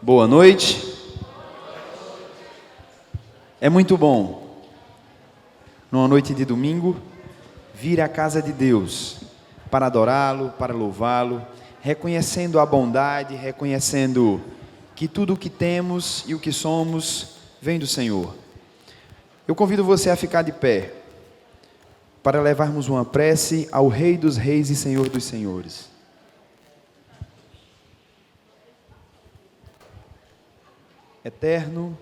Boa noite. É muito bom, numa noite de domingo, vir à casa de Deus para adorá-lo, para louvá-lo, reconhecendo a bondade, reconhecendo que tudo o que temos e o que somos vem do Senhor. Eu convido você a ficar de pé para levarmos uma prece ao Rei dos Reis e Senhor dos Senhores. Eterno,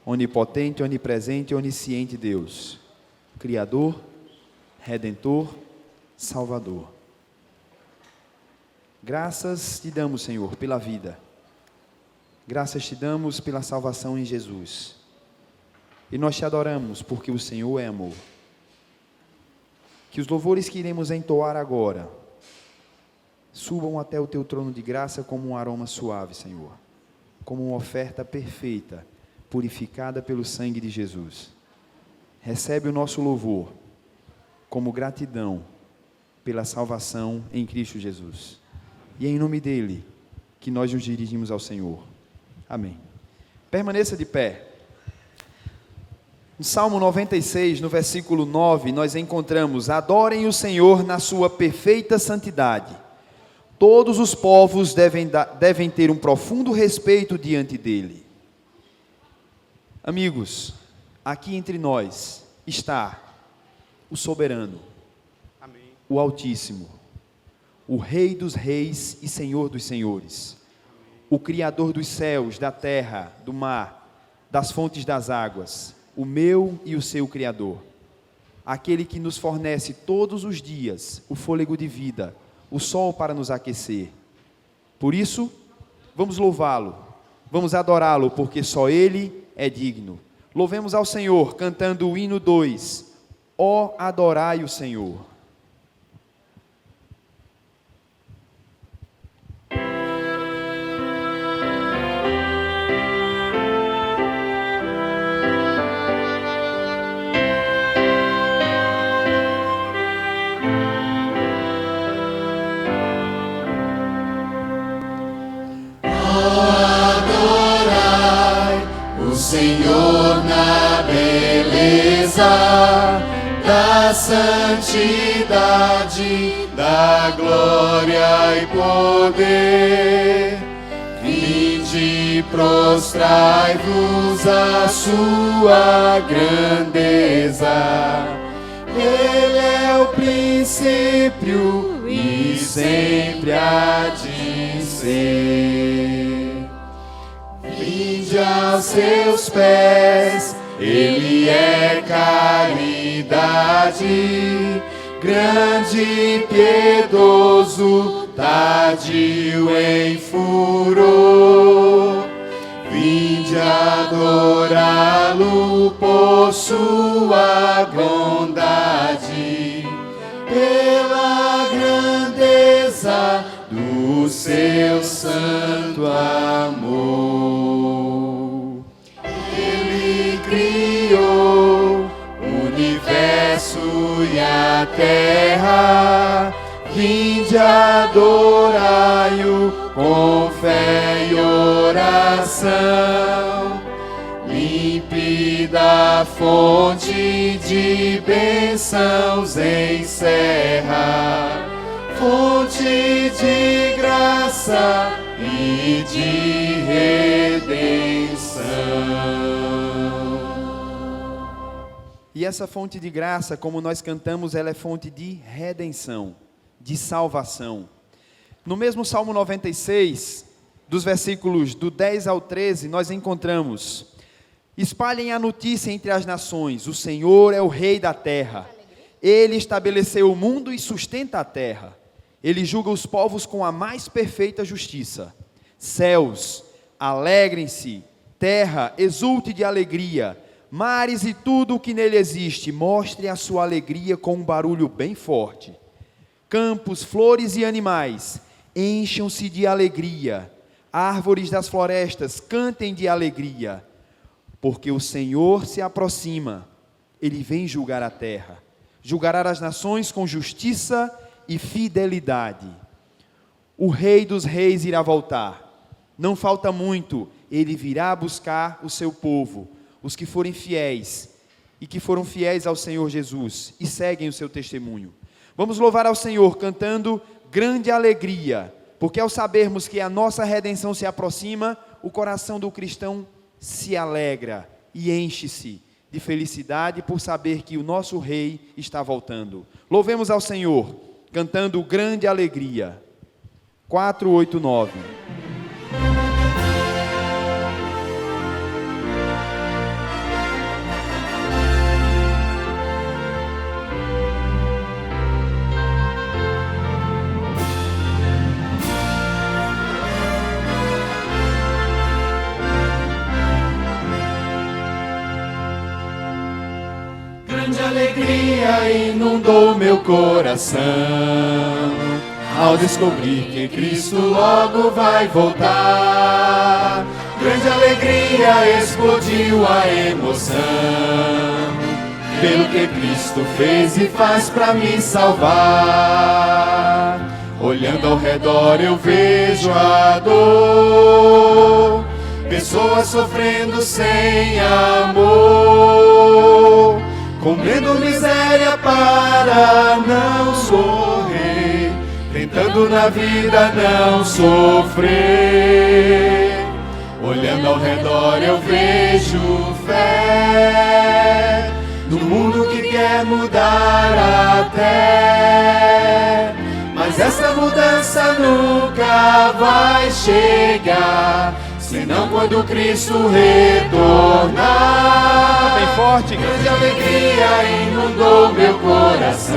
onipotente, onipresente e onisciente Deus, Criador, Redentor, Salvador. Graças te damos, Senhor, pela vida. Graças te damos pela salvação em Jesus. E nós te adoramos porque o Senhor é amor. Que os louvores que iremos entoar agora subam até o teu trono de graça como um aroma suave, Senhor. Como uma oferta perfeita, purificada pelo sangue de Jesus. Recebe o nosso louvor como gratidão pela salvação em Cristo Jesus. E é em nome dele que nós nos dirigimos ao Senhor. Amém. Permaneça de pé. No Salmo 96, no versículo 9, nós encontramos: adorem o Senhor na sua perfeita santidade. Todos os povos devem ter um profundo respeito diante dele. Amigos, aqui entre nós está o soberano, amém, o Altíssimo, o Rei dos Reis e Senhor dos Senhores, amém, o Criador dos céus, da terra, do mar, das fontes das águas, o meu e o seu Criador, aquele que nos fornece todos os dias o fôlego de vida, o sol para nos aquecer. Por isso, vamos louvá-lo, vamos adorá-lo, porque só ele é digno. Louvemos ao Senhor, cantando o hino 2, ó, adorai o Senhor. Senhor, na beleza da santidade, da glória e poder, vinde prostrai-vos à sua grandeza. Ele é o princípio e sempre há de ser. Vinde aos seus pés, ele é caridade, grande e piedoso, tardio em furor. Vinde adorá-lo por sua bondade, pela grandeza do seu santo amor. Ele criou o universo e a terra, vinde adorai-o com fé e oração. Límpida fonte de bênçãos encerra, fonte de graça e de redenção. E essa fonte de graça, como nós cantamos, ela é fonte de redenção, de salvação. No mesmo Salmo 96, dos versículos do 10 ao 13, nós encontramos: espalhem a notícia entre as nações, o Senhor é o Rei da terra. Ele estabeleceu o mundo e sustenta a terra. Ele julga os povos com a mais perfeita justiça. Céus, alegrem-se, terra, exulte de alegria, mares e tudo o que nele existe, mostre a sua alegria com um barulho bem forte. Campos, flores e animais, encham-se de alegria. Árvores das florestas, cantem de alegria. Porque o Senhor se aproxima, ele vem julgar a terra. Julgará as nações com justiça e fidelidade. O Rei dos Reis irá voltar. Não falta muito, ele virá buscar o seu povo, os que forem fiéis e que foram fiéis ao Senhor Jesus e seguem o seu testemunho. Vamos louvar ao Senhor cantando grande alegria, porque ao sabermos que a nossa redenção se aproxima, o coração do cristão se alegra e enche-se de felicidade por saber que o nosso Rei está voltando. Louvemos ao Senhor cantando grande alegria. 489. Grande alegria inundou meu coração ao descobrir que Cristo logo vai voltar. Grande alegria explodiu a emoção pelo que Cristo fez e faz pra me salvar. Olhando ao redor eu vejo a dor, pessoas sofrendo sem amor, comendo miséria para não morrer, tentando na vida não sofrer. Olhando ao redor eu vejo fé no mundo que quer mudar até, mas essa mudança nunca vai chegar senão quando Cristo retornar. Bem forte. Grande alegria inundou meu coração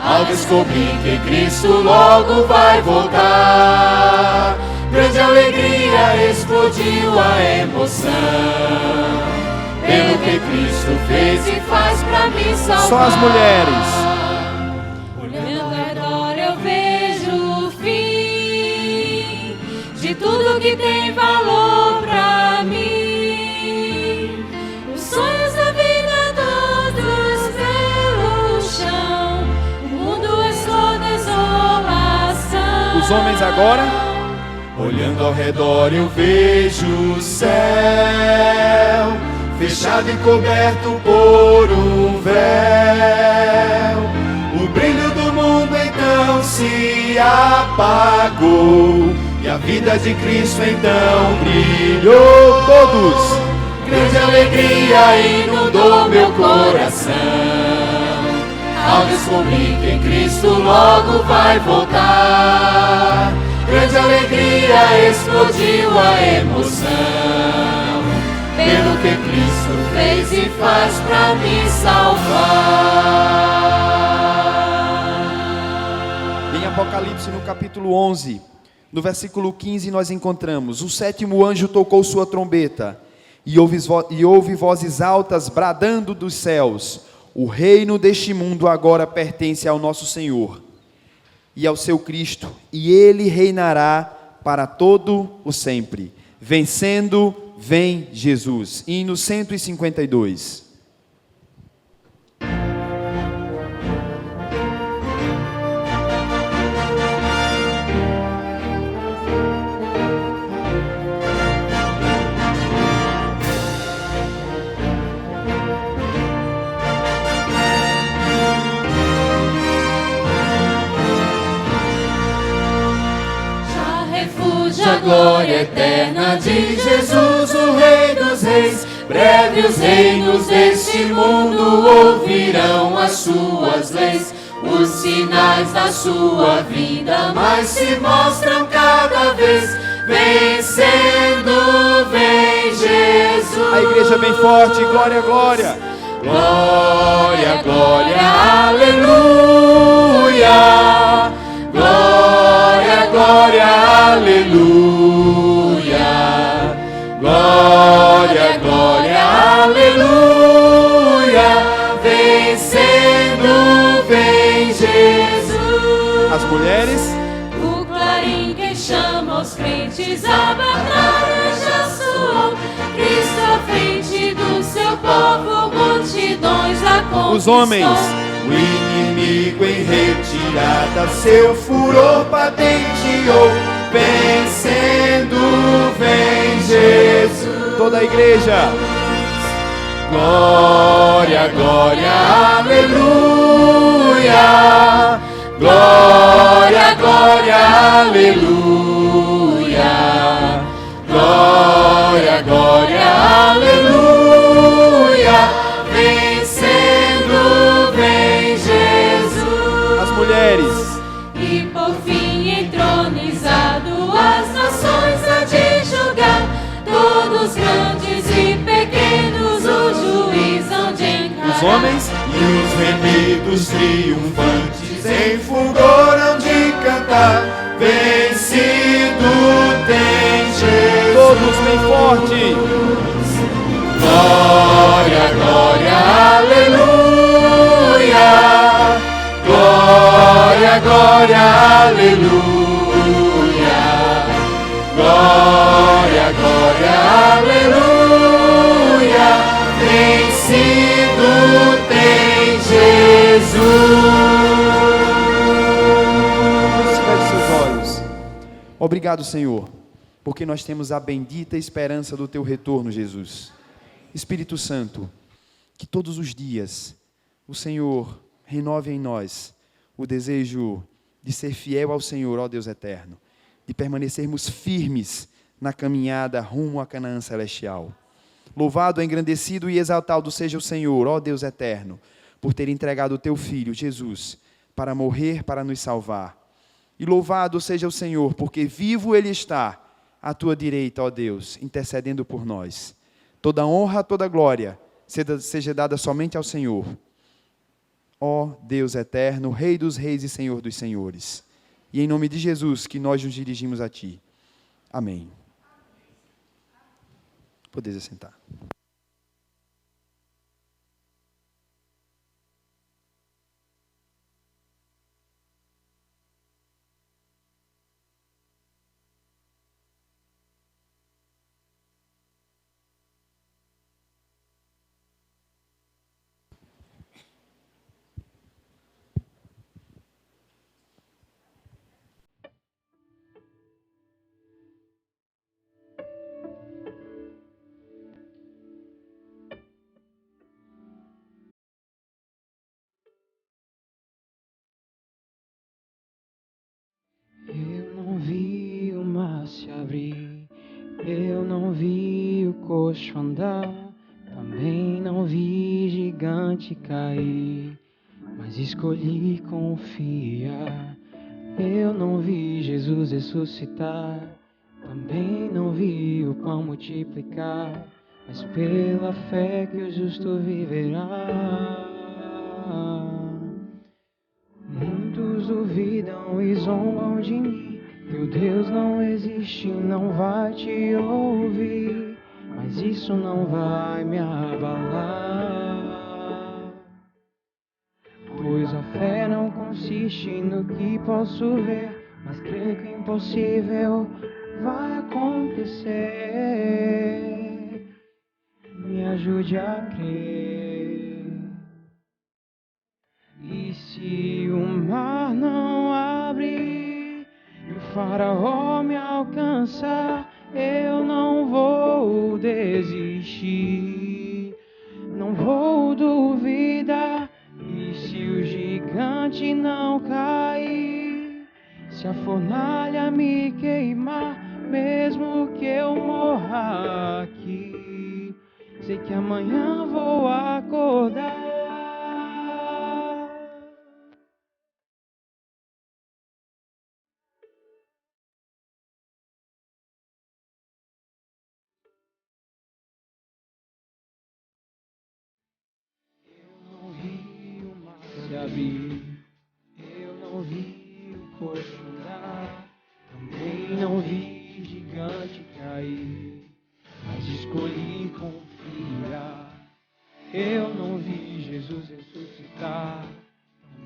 ao descobrir que Cristo logo vai voltar. Grande alegria explodiu a emoção pelo que Cristo fez e faz pra me salvar. Só as mulheres. Olhando ao redor eu vejo o fim de tudo que tem valor pra mim. Os sonhos da vida todos pelo chão, o mundo é só desolação. Os homens agora. Olhando ao redor eu vejo o céu fechado e coberto por um véu. O brilho do mundo então se apagou e a vida de Cristo então brilhou. Todos. Grande alegria inundou meu coração ao descobrir que Cristo logo vai voltar. Grande alegria explodiu a emoção pelo que Cristo fez e faz pra me salvar. Em Apocalipse, no capítulo 11, no versículo 15, nós encontramos: o sétimo anjo tocou sua trombeta, e houve vozes altas bradando dos céus: o reino deste mundo agora pertence ao nosso Senhor e ao seu Cristo, e ele reinará para todo o sempre. Vencendo, vem Jesus. Hino 152. A glória eterna de Jesus, o Rei dos Reis. Breve os reinos deste mundo ouvirão as suas leis. Os sinais da sua vinda mais se mostram cada vez. Vencendo, vem Jesus. A igreja bem forte, glória, glória. Glória, glória, aleluia. Glória, glória, aleluia. Glória, glória, aleluia. Vencendo, vem Jesus. As mulheres. O clarim que chama os crentes, a batalha já soou. Cristo à frente do seu povo, multidões a conquistou. Os homens. O inimigo em retirada seu furor patenteou, vencendo. toda a igreja. Glória, glória, aleluia. Glória, glória, aleluia. Glória, glória, aleluia. Vencendo vem Jesus. As mulheres. E por fim entronizado as nações há de julgar, todos grandes e pequenos o juiz hão de encarar. Os homens e os remidos triunfantes em fulgor hão de cantar. Vencido tem Jesus. Todos bem forte. Glória, glória, aleluia. Glória, glória, aleluia. Glória, glória, aleluia. Vencido tem Jesus. Feche seus olhos. Obrigado, Senhor, porque nós temos a bendita esperança do Teu retorno, Jesus. Espírito Santo, que todos os dias o Senhor renove em nós o desejo de ser fiel ao Senhor, ó Deus eterno, de permanecermos firmes na caminhada rumo à Canaã celestial. Louvado, engrandecido e exaltado seja o Senhor, ó Deus eterno, por ter entregado o Teu Filho, Jesus, para morrer, para nos salvar. E louvado seja o Senhor, porque vivo Ele está à Tua direita, ó Deus, intercedendo por nós. Toda honra, toda glória seja dada somente ao Senhor. Ó Deus eterno, Rei dos reis e Senhor dos senhores. E em nome de Jesus que nós nos dirigimos a Ti. Amém. Podeis assentar. Eu não vi o mar se abrir, eu não vi o coxo andar, também não vi gigante cair, mas escolhi confiar. Eu não vi Jesus ressuscitar, também não vi o pão multiplicar, mas pela fé que o justo viverá. Muitos duvidam e zombam de mim, teu Deus não existe, não vai te ouvir, mas isso não vai me abalar. Pois a fé não consiste no que posso ver, mas creio que o impossível vai acontecer. Me ajude a crer. E se o mar não abrir e o faraó me alcançar, eu não vou desistir, não vou duvidar. E se o gigante não cair, se a fornalha me queimar, mesmo que eu morra aqui, sei que amanhã vou acordar. Eu não vi o coxo andar, também não vi gigante cair, mas escolhi confiar. Eu não vi Jesus ressuscitar,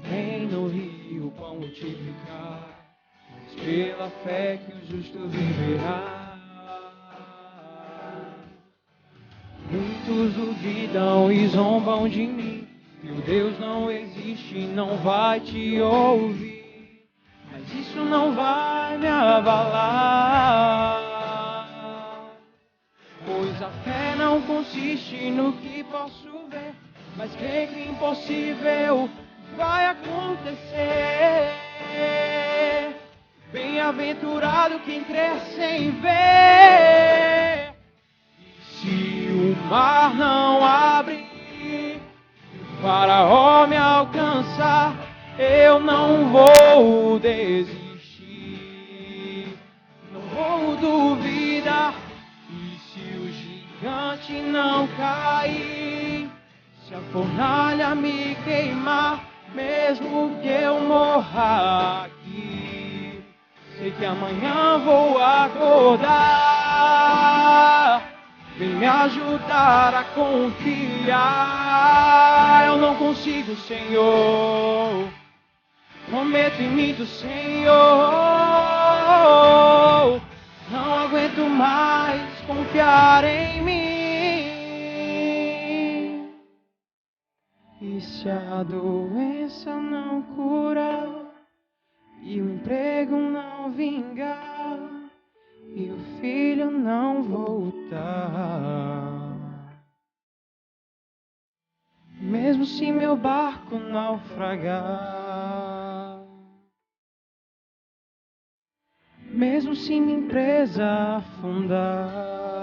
também não vi o pão multiplicar, mas pela fé que o justo viverá. Muitos duvidam e zombam de mim, meu Deus não existe, não vai te ouvir, mas isso não vai me abalar. Pois a fé consiste no que posso ver, mas creio que o impossível vai acontecer. Bem-aventurado quem crê sem ver. E se o mar não abrir, o faraó me alcançar, eu não vou desistir, não vou duvidar. E se o gigante não cair, se a fornalha me queimar, mesmo que eu morra aqui, sei que amanhã vou acordar. Vem me ajudar a confiar. Eu não consigo, Senhor. Prometo e minto, Senhor. Não aguento mais confiar em mim. E se a doença não curar, e o emprego não vingar, e o filho não voltar, mesmo se meu barco naufragar, mesmo se minha empresa afundar,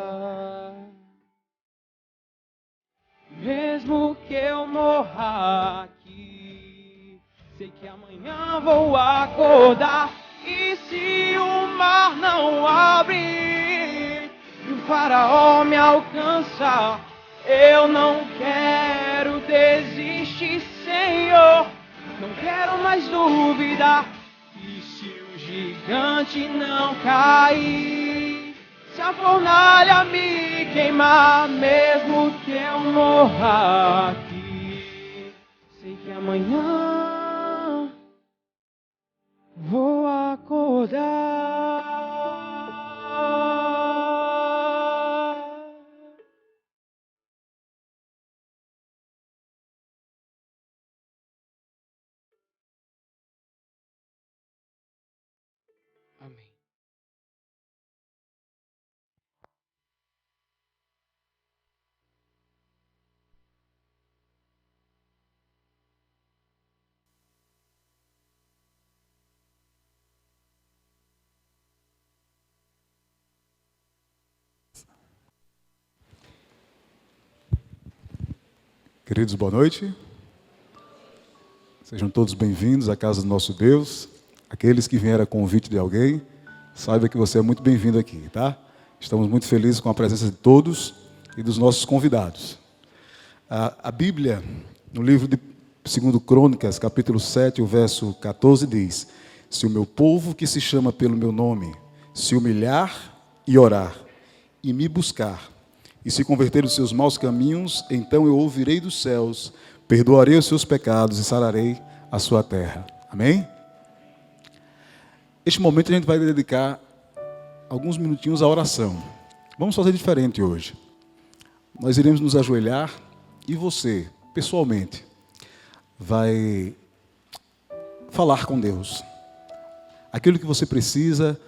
mesmo que eu morra aqui, sei que amanhã vou acordar. E se o mar não abrir e o faraó me alcançar, eu não quero desistir, Senhor. Não quero mais duvidar. E se o gigante não cair, se a fornalha me queimar, mesmo que eu morra aqui, sei que amanhã vou acordar. Amém. Queridos, boa noite. Sejam todos bem-vindos à casa do nosso Deus. Aqueles que vieram a convite de alguém, saiba que você é muito bem-vindo aqui, tá? Estamos muito felizes com a presença de todos e dos nossos convidados. A Bíblia, no livro de 2 Crônicas, capítulo 7, o verso 14, diz: se o meu povo que se chama pelo meu nome se humilhar e orar e me buscar e se converter dos seus maus caminhos, então eu ouvirei dos céus, perdoarei os seus pecados e sararei a sua terra. Amém? Este momento a gente vai dedicar alguns minutinhos à oração. Vamos fazer diferente hoje. Nós iremos nos ajoelhar e você, pessoalmente, vai falar com Deus. Aquilo que você precisa,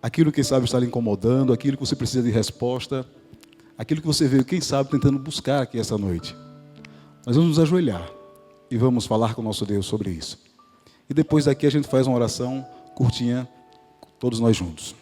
aquilo que sabe está lhe incomodando, aquilo que você precisa de resposta, aquilo que você veio, quem sabe, tentando buscar aqui essa noite. Nós vamos nos ajoelhar e vamos falar com o nosso Deus sobre isso. E depois daqui a gente faz uma oração curtinha, todos nós juntos.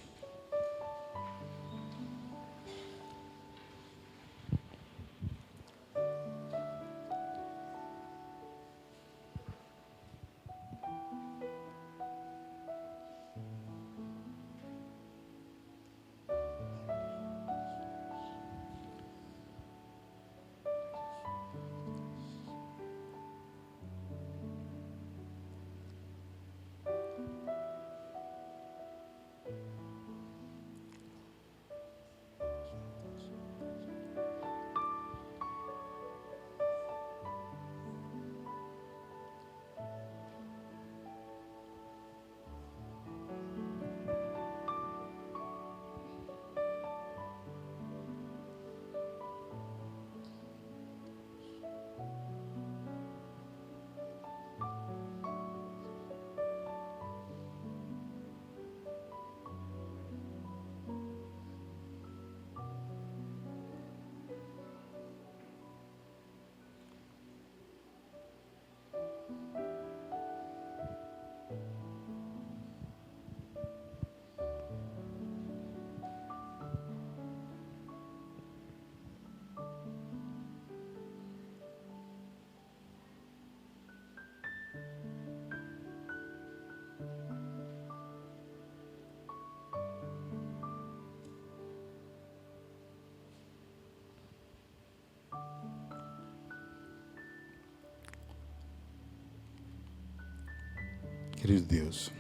Querido Deus,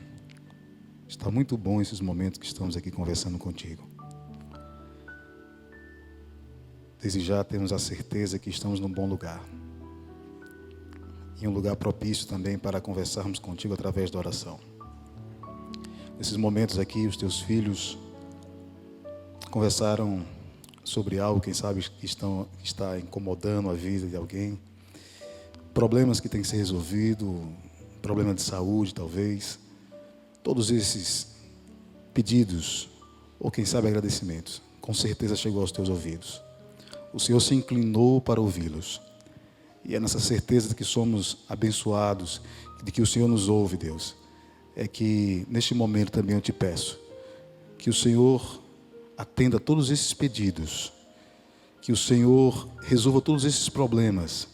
está muito bom esses momentos que estamos aqui conversando contigo. Desde já temos a certeza que estamos num bom lugar. E um lugar propício também para conversarmos contigo através da oração. Nesses momentos aqui, os teus filhos conversaram sobre algo, quem sabe, que está incomodando a vida de alguém. Problemas que têm que ser resolvidos, problema de saúde talvez. Todos esses pedidos, ou quem sabe agradecimentos, com certeza chegou aos teus ouvidos. O Senhor se inclinou para ouvi-los. E é nessa certeza de que somos abençoados, de que o Senhor nos ouve, Deus, é que neste momento também eu te peço que o Senhor atenda todos esses pedidos, que o Senhor resolva todos esses problemas,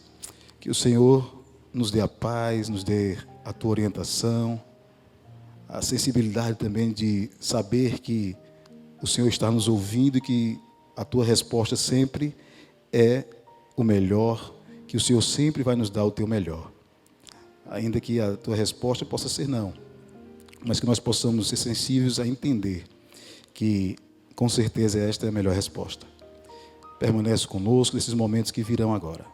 que o Senhor nos dê a paz, nos dê a tua orientação, a sensibilidade também de saber que o Senhor está nos ouvindo e que a tua resposta sempre é o melhor, que o Senhor sempre vai nos dar o teu melhor. Ainda que a tua resposta possa ser não, mas que nós possamos ser sensíveis a entender que com certeza esta é a melhor resposta. Permanece conosco nesses momentos que virão agora.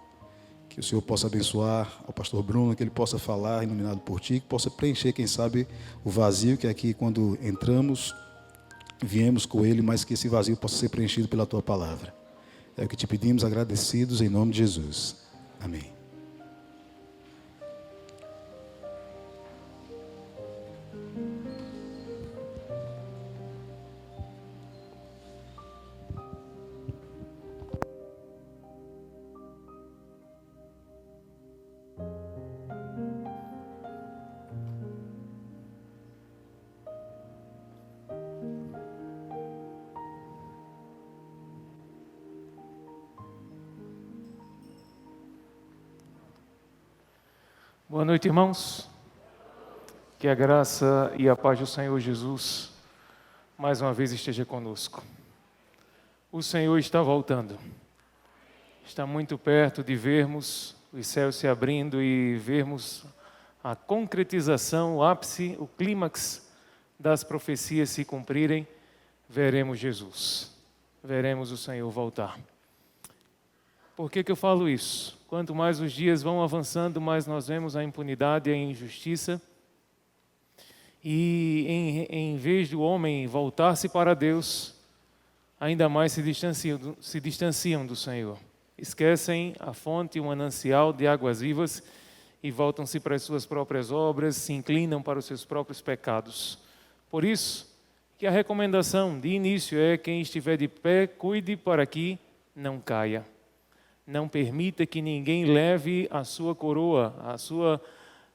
Que o Senhor possa abençoar ao pastor Bruno, que ele possa falar, iluminado por ti, que possa preencher, quem sabe, o vazio que aqui quando entramos, viemos com ele, mas que esse vazio possa ser preenchido pela tua palavra. É o que te pedimos, agradecidos, em nome de Jesus. Amém. Boa noite, irmãos. Que a graça e a paz do Senhor Jesus mais uma vez esteja conosco. O Senhor está voltando. Está muito perto de vermos os céus se abrindo e vermos a concretização, o ápice, o clímax das profecias se cumprirem. Veremos Jesus. Veremos o Senhor voltar. Por que eu falo isso? Quanto mais os dias vão avançando, mais nós vemos a impunidade e a injustiça. E em vez do homem voltar-se para Deus, ainda mais se distanciam do Senhor. Esquecem a fonte, o manancial de águas vivas e voltam-se para as suas próprias obras, se inclinam para os seus próprios pecados. Por isso, que a recomendação de início é: quem estiver de pé, cuide para que não caia. Não permita que ninguém leve a sua coroa, a sua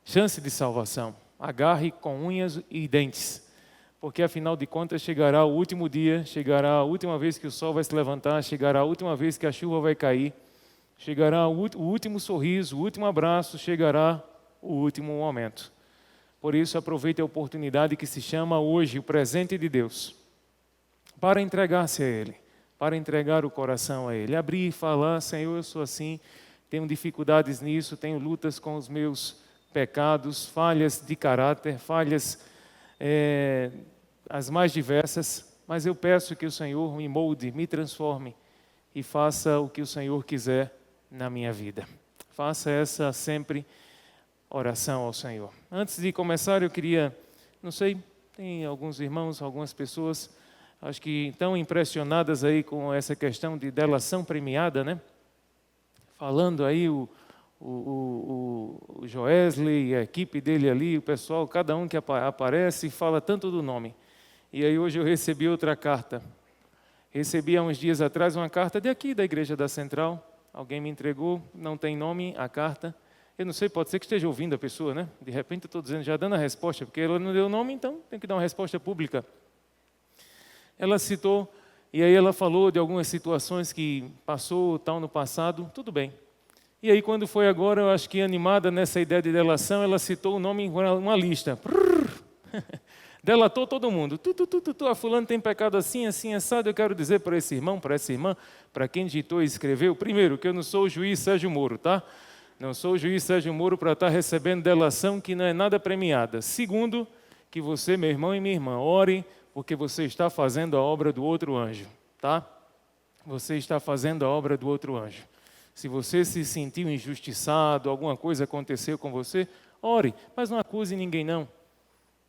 chance de salvação. Agarre com unhas e dentes, porque afinal de contas chegará o último dia, chegará a última vez que o sol vai se levantar, chegará a última vez que a chuva vai cair, chegará o último sorriso, o último abraço, chegará o último momento. Por isso, aproveite a oportunidade que se chama hoje, o presente de Deus, para entregar-se a Ele. Para entregar o coração a Ele, abrir e falar: Senhor, eu sou assim, tenho dificuldades nisso, tenho lutas com os meus pecados, falhas de caráter, falhas as mais diversas, mas eu peço que o Senhor me molde, me transforme e faça o que o Senhor quiser na minha vida. Faça essa sempre oração ao Senhor. Antes de começar, eu queria, não sei, tem alguns irmãos, algumas pessoas, acho que estão impressionadas aí com essa questão de delação premiada, né? Falando aí o Joesley e a equipe dele ali, o pessoal, cada um que aparece fala tanto do nome. E aí hoje eu recebi outra carta. Recebi há uns dias atrás uma carta de aqui, da Igreja da Central. Alguém me entregou, não tem nome, a carta. Eu não sei, pode ser que esteja ouvindo a pessoa, né? De repente eu estou dizendo, já dando a resposta, porque ela não deu nome, então tem que dar uma resposta pública. Ela citou, e aí ela falou de algumas situações que passou tal no passado, tudo bem. E aí quando foi agora, eu acho que animada nessa ideia de delação, ela citou o nome em uma lista. Delatou todo mundo. A fulano tem pecado assim, assim, assado. Eu quero dizer para esse irmão, para essa irmã, para quem digitou e escreveu, primeiro, que eu não sou o juiz Sérgio Moro, tá? Não sou o juiz Sérgio Moro para estar recebendo delação que não é nada premiada. Segundo, que você, meu irmão e minha irmã, ore porque você está fazendo a obra do outro anjo, tá? Você está fazendo a obra do outro anjo. Se você se sentiu injustiçado, alguma coisa aconteceu com você, ore, mas não acuse ninguém não.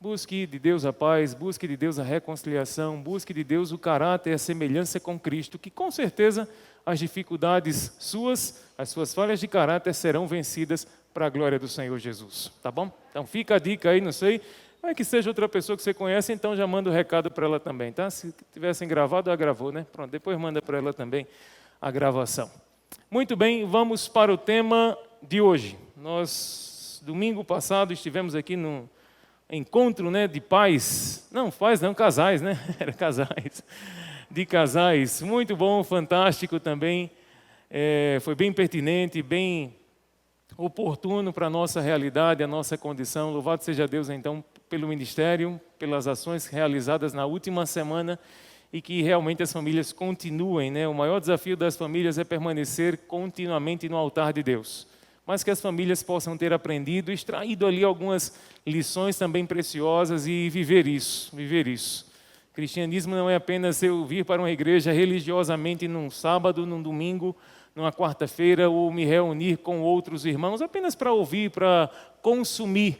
Busque de Deus a paz, busque de Deus a reconciliação, busque de Deus o caráter e a semelhança com Cristo, que com certeza as dificuldades suas, as suas falhas de caráter serão vencidas para a glória do Senhor Jesus, tá bom? Então fica a dica aí, não sei, vai que seja outra pessoa que você conhece, então já manda o recado para ela também, tá? Se tivessem gravado, ela gravou, né? Pronto, depois manda para ela também a gravação. Muito bem, vamos para o tema de hoje. Nós, domingo passado, estivemos aqui no encontro, né, de pais, casais, né? Era casais, de casais, muito bom, fantástico também, foi bem pertinente, bem oportuno para a nossa realidade, a nossa condição. Louvado seja Deus, então, pelo ministério, pelas ações realizadas na última semana e que realmente as famílias continuem, né? O maior desafio das famílias é permanecer continuamente no altar de Deus, mas que as famílias possam ter aprendido, extraído ali algumas lições também preciosas e viver isso. Cristianismo não é apenas eu vir para uma igreja religiosamente num sábado, num domingo, numa quarta-feira, ou me reunir com outros irmãos, apenas para ouvir, para consumir,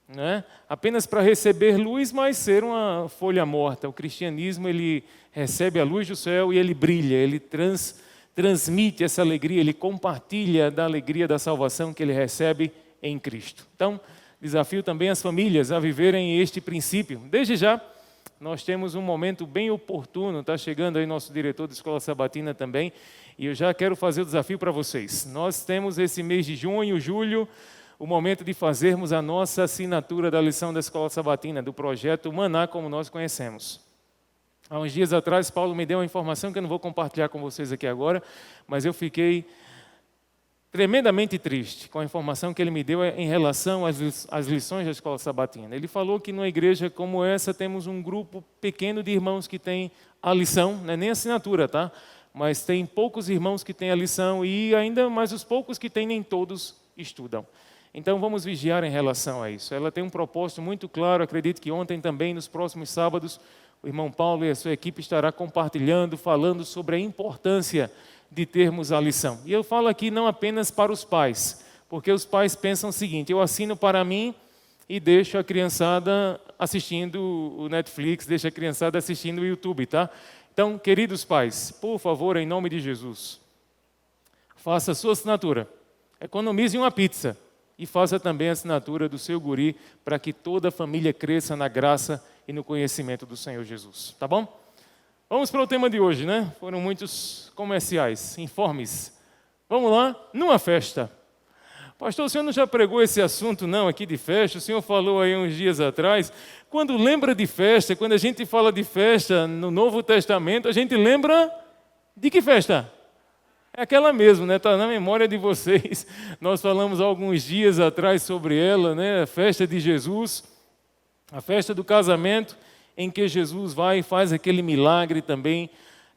né? Apenas para receber luz, mas ser uma folha morta. O cristianismo, ele recebe a luz do céu e ele brilha, ele transmite essa alegria, ele compartilha da alegria da salvação que ele recebe em Cristo. Então, desafio também as famílias a viverem este princípio. Desde já, nós temos um momento bem oportuno, está chegando aí nosso diretor da Escola Sabatina também, e eu já quero fazer o desafio para vocês. Nós temos esse mês de junho, julho, o momento de fazermos a nossa assinatura da lição da Escola Sabatina, do projeto Maná, como nós conhecemos. Há uns dias atrás, Paulo me deu uma informação que eu não vou compartilhar com vocês aqui agora, mas eu fiquei tremendamente triste com a informação que ele me deu em relação às lições da Escola Sabatina. Ele falou que numa igreja como essa temos um grupo pequeno de irmãos que tem a lição, não é nem assinatura, tá? Mas tem poucos irmãos que têm a lição e ainda mais os poucos que têm, nem todos estudam. Então vamos vigiar em relação a isso. Ela tem um propósito muito claro, acredito que ontem também, nos próximos sábados, o irmão Paulo e a sua equipe estará compartilhando, falando sobre a importância de termos a lição. E eu falo aqui não apenas para os pais, porque os pais pensam o seguinte: eu assino para mim e deixo a criançada assistindo o Netflix, deixo a criançada assistindo o YouTube, tá? Então, queridos pais, por favor, em nome de Jesus, faça a sua assinatura, economize uma pizza e faça também a assinatura do seu guri para que toda a família cresça na graça e no conhecimento do Senhor Jesus, tá bom? Vamos para o tema de hoje, né? Foram muitos comerciais, informes. Vamos lá, numa festa. Pastor, o senhor não já pregou esse assunto não aqui de festa? O senhor falou aí uns dias atrás. Quando lembra de festa, quando a gente fala de festa no Novo Testamento, a gente lembra de que festa? É aquela mesmo, né? Está na memória de vocês. Nós falamos há alguns dias atrás sobre ela, né? A festa de Jesus, a festa do casamento, em que Jesus vai e faz aquele milagre também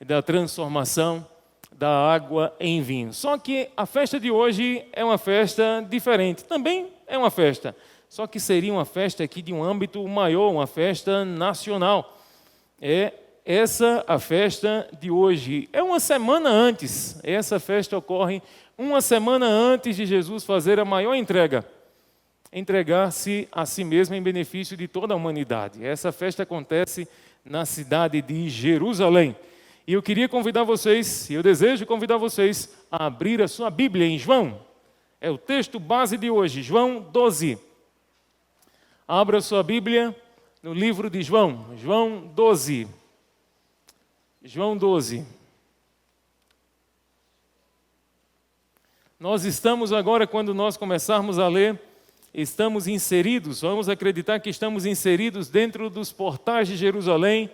da transformação da água em vinho. Só que a festa de hoje é uma festa diferente. Também é uma festa, só que seria uma festa aqui de um âmbito maior, uma festa nacional. É essa a festa de hoje. É uma semana antes. Essa festa ocorre uma semana antes de Jesus fazer a maior entrega. Entregar-se a si mesmo em benefício de toda a humanidade. Essa festa acontece na cidade de Jerusalém. E eu queria convidar vocês, e eu desejo convidar vocês a abrir a sua Bíblia em João. É o texto base de hoje, João 12. Abra a sua Bíblia no livro de João, João 12. João 12. Nós estamos agora, quando nós começarmos a ler, estamos inseridos, vamos acreditar que estamos inseridos dentro dos portais de Jerusalém.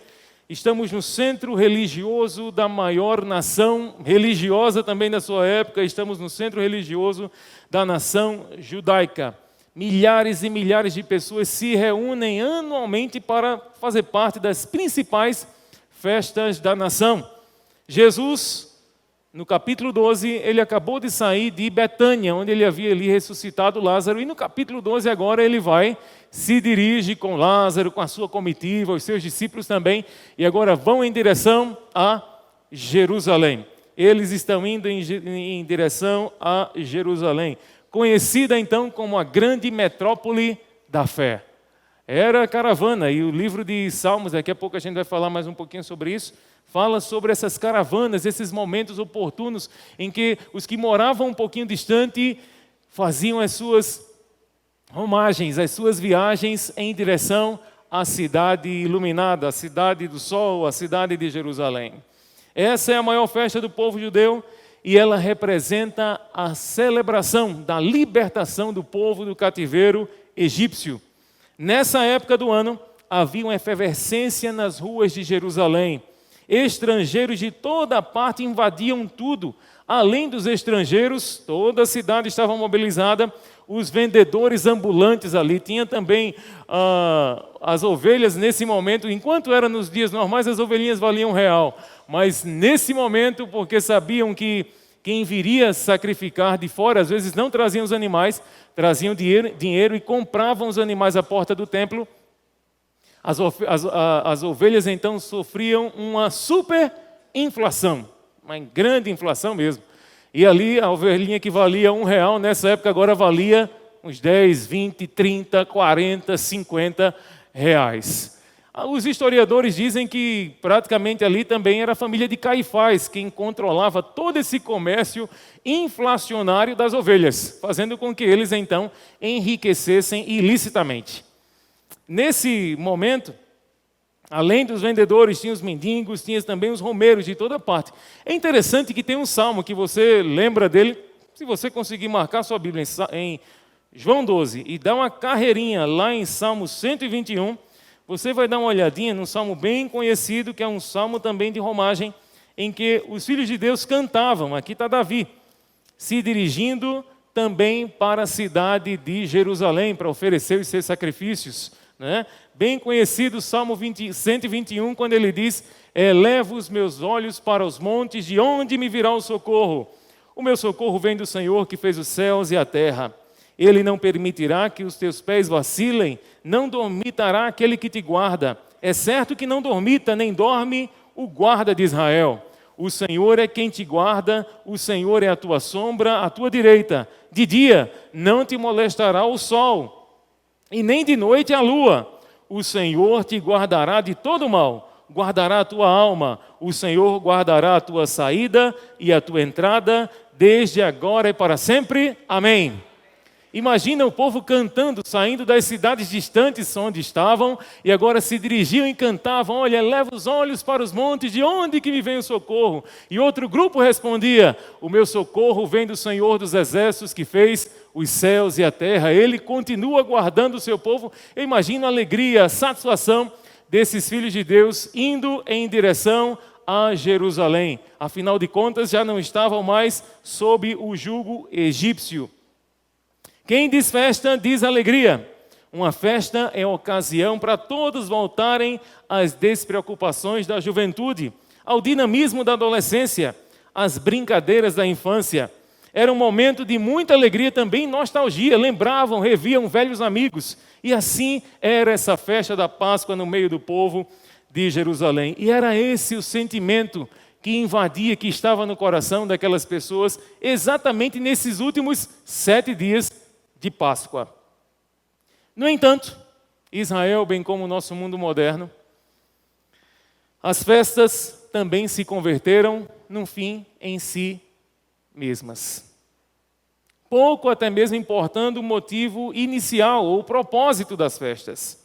Estamos no centro religioso da maior nação religiosa também da sua época. Estamos no centro religioso da nação judaica. Milhares e milhares de pessoas se reúnem anualmente para fazer parte das principais festas da nação. Jesus No capítulo 12, ele acabou de sair de Betânia, onde ele havia ali ressuscitado Lázaro. E no capítulo 12 agora ele se dirige com Lázaro, com a sua comitiva, os seus discípulos também. E agora vão em direção a Jerusalém. Eles estão indo em direção a Jerusalém, conhecida então como a grande metrópole da fé. Era a caravana, e o livro de Salmos, daqui a pouco a gente vai falar mais um pouquinho sobre isso, fala sobre essas caravanas, esses momentos oportunos em que os que moravam um pouquinho distante faziam as suas romagens, as suas viagens em direção à cidade iluminada, a cidade do sol, a cidade de Jerusalém. Essa é a maior festa do povo judeu e ela representa a celebração da libertação do povo do cativeiro egípcio. Nessa época do ano, havia uma efervescência nas ruas de Jerusalém. Estrangeiros de toda parte invadiam tudo. Além dos estrangeiros, toda a cidade estava mobilizada. Os vendedores ambulantes ali. Tinha também as ovelhas nesse momento. Enquanto era nos dias normais, as ovelhinhas valiam R$1. Mas nesse momento, porque sabiam que quem viria sacrificar de fora, às vezes não traziam os animais, traziam dinheiro e compravam os animais à porta do templo. As ovelhas então sofriam uma super inflação, uma grande inflação mesmo. E ali a ovelhinha que valia R$1, nessa época agora valia uns 10, 20, 30, 40, 50 reais. Os historiadores dizem que praticamente ali também era a família de Caifás quem controlava todo esse comércio inflacionário das ovelhas, fazendo com que eles então enriquecessem ilicitamente. Nesse momento, além dos vendedores, tinha os mendigos, tinha também os romeiros de toda parte. É interessante que tem um salmo que você lembra dele, se você conseguir marcar sua Bíblia em João 12 e dar uma carreirinha lá em Salmo 121, você vai dar uma olhadinha num salmo bem conhecido, que é um salmo também de romagem, em que os filhos de Deus cantavam, aqui está Davi, se dirigindo também para a cidade de Jerusalém, para oferecer os seus sacrifícios. Né? Bem conhecido o Salmo 121, quando ele diz: elevo os meus olhos para os montes, de onde me virá o socorro? O meu socorro vem do Senhor, que fez os céus e a terra. Ele não permitirá que os teus pés vacilem, não dormitará aquele que te guarda. É certo que não dormita, nem dorme o guarda de Israel. O Senhor é quem te guarda, o Senhor é a tua sombra, à tua direita. De dia não te molestará o sol, e nem de noite a lua. O Senhor te guardará de todo mal, guardará a tua alma. O Senhor guardará a tua saída e a tua entrada, desde agora e para sempre. Amém. Imagina o povo cantando, saindo das cidades distantes onde estavam, e agora se dirigiam e cantavam: olha, leva os olhos para os montes, de onde que me vem o socorro? E outro grupo respondia: o meu socorro vem do Senhor dos exércitos, que fez os céus e a terra. Ele continua guardando o seu povo. Eu imagino a alegria, a satisfação desses filhos de Deus indo em direção a Jerusalém. Afinal de contas, já não estavam mais sob o jugo egípcio. Quem diz festa, diz alegria. Uma festa é ocasião para todos voltarem às despreocupações da juventude, ao dinamismo da adolescência, às brincadeiras da infância. Era um momento de muita alegria, também nostalgia, lembravam, reviam velhos amigos. E assim era essa festa da Páscoa no meio do povo de Jerusalém. E era esse o sentimento que invadia, que estava no coração daquelas pessoas, exatamente nesses últimos 7 dias de Páscoa. No entanto, Israel, bem como o nosso mundo moderno, as festas também se converteram num fim em si mesmas. Pouco até mesmo importando o motivo inicial ou o propósito das festas.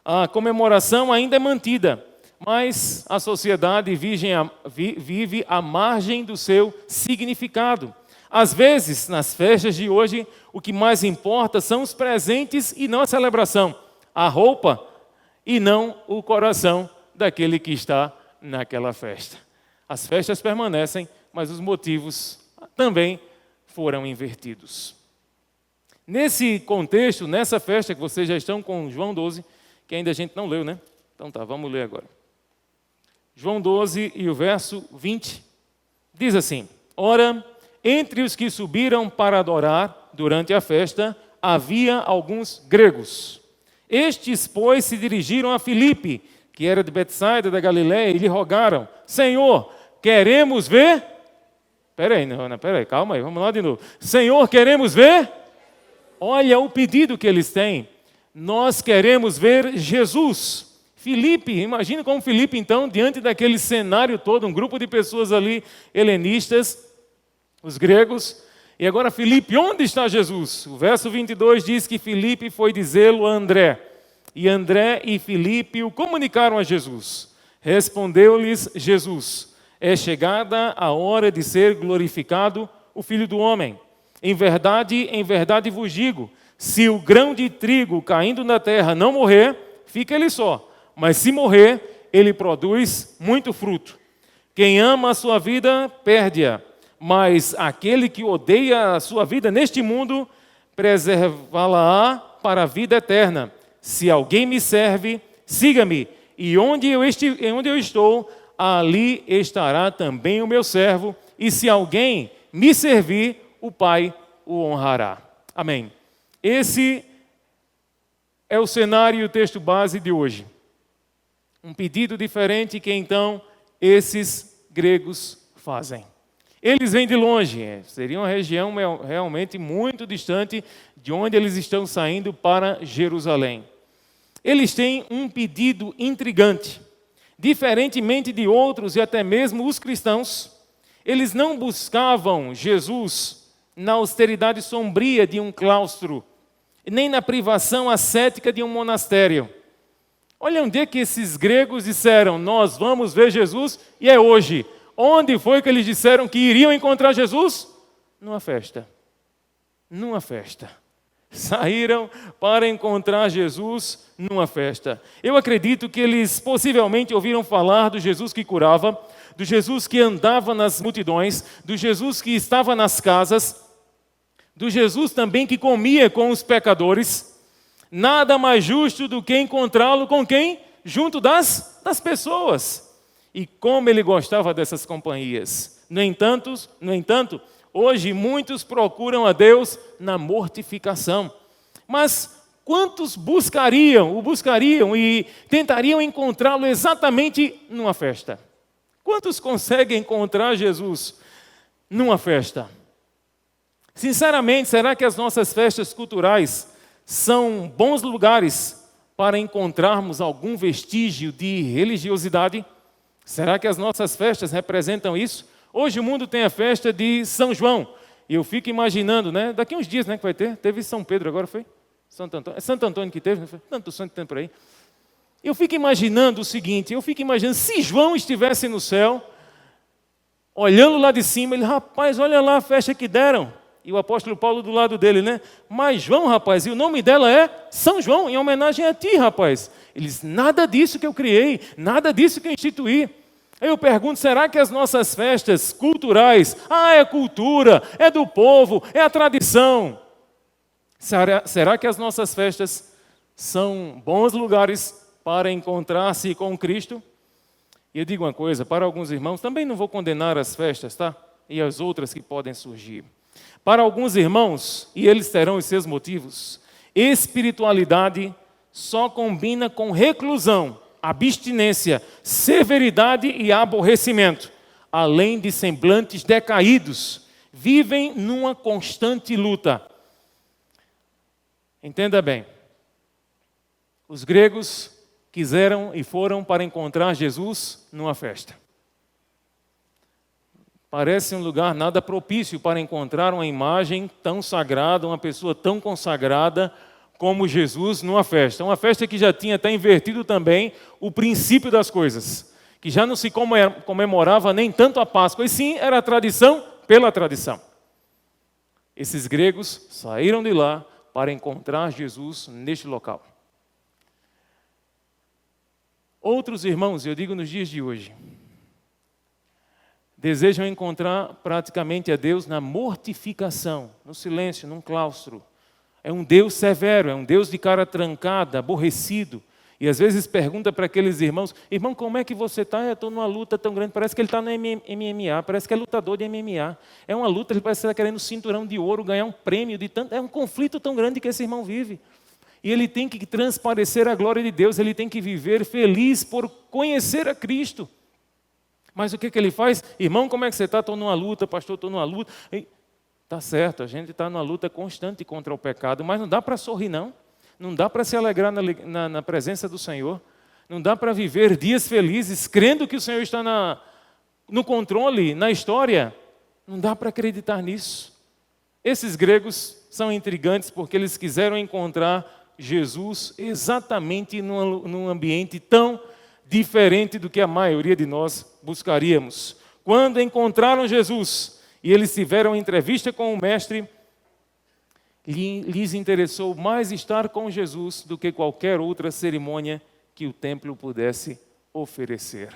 A comemoração ainda é mantida, mas a sociedade vive à margem do seu significado. Às vezes, nas festas de hoje, o que mais importa são os presentes e não a celebração, a roupa e não o coração daquele que está naquela festa. As festas permanecem, mas os motivos também foram invertidos. Nesse contexto, nessa festa que vocês já estão com João 12, que ainda a gente não leu, né? Então tá, vamos ler agora. João 12 e o verso 20. Diz assim: ora, entre os que subiram para adorar durante a festa, havia alguns gregos. Estes, pois, se dirigiram a Filipe, que era de Betsaida da Galiléia, e lhe rogaram: Senhor, queremos ver... Peraí, calma aí, vamos lá de novo. Senhor, queremos ver... Olha o pedido que eles têm. Nós queremos ver Jesus. Filipe, imagina como Filipe, então, diante daquele cenário todo, um grupo de pessoas ali, helenistas, os gregos. E agora, Filipe, onde está Jesus? O verso 22 diz que Filipe foi dizê-lo a André. E André e Filipe o comunicaram a Jesus. Respondeu-lhes Jesus: é chegada a hora de ser glorificado o Filho do Homem. Em verdade vos digo, se o grão de trigo caindo na terra não morrer, fica ele só. Mas se morrer, ele produz muito fruto. Quem ama a sua vida, perde-a. Mas aquele que odeia a sua vida neste mundo, preservá-la-á para a vida eterna. Se alguém me serve, siga-me. E onde eu estou, ali estará também o meu servo. E se alguém me servir, o Pai o honrará. Amém. Esse é o cenário e o texto base de hoje. Um pedido diferente que então esses gregos fazem. Eles vêm de longe, seria uma região realmente muito distante de onde eles estão saindo para Jerusalém. Eles têm um pedido intrigante. Diferentemente de outros e até mesmo os cristãos, eles não buscavam Jesus na austeridade sombria de um claustro, nem na privação ascética de um monastério. Olha onde é que esses gregos disseram: nós vamos ver Jesus, e é hoje. Onde foi que eles disseram que iriam encontrar Jesus? Numa festa. Numa festa. Saíram para encontrar Jesus numa festa. Eu acredito que eles possivelmente ouviram falar do Jesus que curava, do Jesus que andava nas multidões, do Jesus que estava nas casas, do Jesus também que comia com os pecadores. Nada mais justo do que encontrá-lo com quem? Junto das pessoas. E como ele gostava dessas companhias. No entanto, hoje muitos procuram a Deus na mortificação. Mas quantos o buscariam e tentariam encontrá-lo exatamente numa festa? Quantos conseguem encontrar Jesus numa festa? Sinceramente, será que as nossas festas culturais são bons lugares para encontrarmos algum vestígio de religiosidade? Será que as nossas festas representam isso? Hoje o mundo tem a festa de São João. E eu fico imaginando, né? Daqui uns dias, né, que vai ter. Teve São Pedro agora, foi? Santo Antônio. É Santo Antônio que teve, não foi? Tanto santo tem por aí. Eu fico imaginando o seguinte, se João estivesse no céu, olhando lá de cima, ele: rapaz, olha lá a festa que deram. E o apóstolo Paulo do lado dele, né? Mas João, rapaz, e o nome dela é São João, em homenagem a ti, rapaz. Eles: nada disso que eu criei, nada disso que eu instituí. Aí eu pergunto, será que as nossas festas culturais, é cultura, é do povo, é a tradição. Será que as nossas festas são bons lugares para encontrar-se com Cristo? E eu digo uma coisa, para alguns irmãos, também não vou condenar as festas, tá? E as outras que podem surgir. Para alguns irmãos, e eles terão os seus motivos, espiritualidade só combina com reclusão, abstinência, severidade e aborrecimento, além de semblantes decaídos, vivem numa constante luta. Entenda bem, os gregos quiseram e foram para encontrar Jesus numa festa. Parece um lugar nada propício para encontrar uma imagem tão sagrada, uma pessoa tão consagrada como Jesus numa festa. Uma festa que já tinha até invertido também o princípio das coisas, que já não se comemorava nem tanto a Páscoa, e sim era a tradição pela tradição. Esses gregos saíram de lá para encontrar Jesus neste local. Outros irmãos, eu digo nos dias de hoje, desejam encontrar praticamente a Deus na mortificação, no silêncio, num claustro. É um Deus severo, é um Deus de cara trancada, aborrecido. E às vezes pergunta para aqueles irmãos: irmão, como é que você está? Eu estou numa luta tão grande, parece que ele está no MMA, parece que é lutador de MMA. É uma luta, ele parece estar querendo um cinturão de ouro, ganhar um prêmio, é um conflito tão grande que esse irmão vive. E ele tem que transparecer a glória de Deus, ele tem que viver feliz por conhecer a Cristo. Mas o que ele faz? Irmão, como é que você está? Estou numa luta, pastor, estou numa luta. Está certo, a gente está numa luta constante contra o pecado, mas não dá para sorrir, não. Não dá para se alegrar na presença do Senhor. Não dá para viver dias felizes, crendo que o Senhor está no controle, na história. Não dá para acreditar nisso. Esses gregos são intrigantes porque eles quiseram encontrar Jesus exatamente num ambiente tão diferente do que a maioria de nós buscaríamos. Quando encontraram Jesus e eles tiveram entrevista com o mestre, lhes interessou mais estar com Jesus do que qualquer outra cerimônia que o templo pudesse oferecer.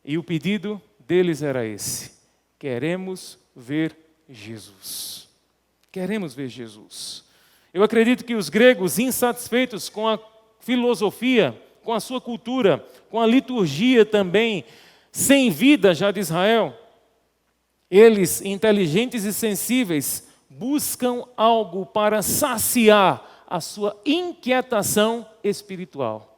E o pedido deles era esse: queremos ver Jesus. Queremos ver Jesus. Eu acredito que os gregos, insatisfeitos com a filosofia, com a sua cultura, com a liturgia também, sem vida já de Israel, eles, inteligentes e sensíveis, buscam algo para saciar a sua inquietação espiritual.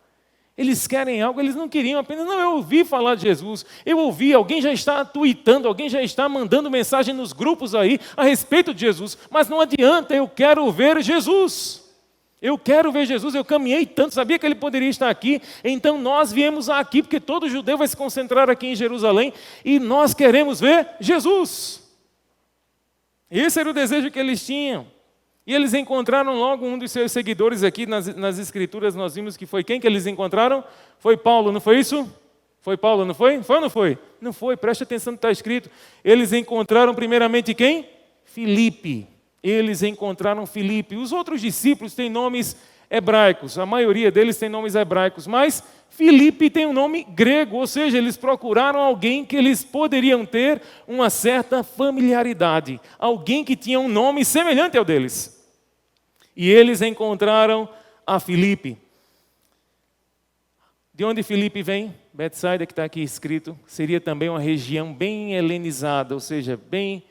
Eles querem algo, eles não queriam apenas, não, eu ouvi falar de Jesus, eu ouvi, alguém já está tweetando, alguém já está mandando mensagem nos grupos aí a respeito de Jesus, mas não adianta, eu quero ver Jesus. Eu quero ver Jesus, eu caminhei tanto, sabia que ele poderia estar aqui, então nós viemos aqui, porque todo judeu vai se concentrar aqui em Jerusalém, e nós queremos ver Jesus. Esse era o desejo que eles tinham. E eles encontraram logo um dos seus seguidores aqui nas Escrituras, nós vimos que foi quem que eles encontraram? Foi Paulo, não foi isso? Foi Paulo, não foi? Foi ou não foi? Não foi, preste atenção no que está escrito. Eles encontraram primeiramente quem? Filipe. Eles encontraram Filipe. Os outros discípulos têm nomes hebraicos, a maioria deles tem nomes hebraicos, mas Filipe tem um nome grego, ou seja, eles procuraram alguém que eles poderiam ter uma certa familiaridade, alguém que tinha um nome semelhante ao deles. E eles encontraram a Filipe. De onde Filipe vem? Betsaida, que está aqui escrito, seria também uma região bem helenizada, ou seja, bem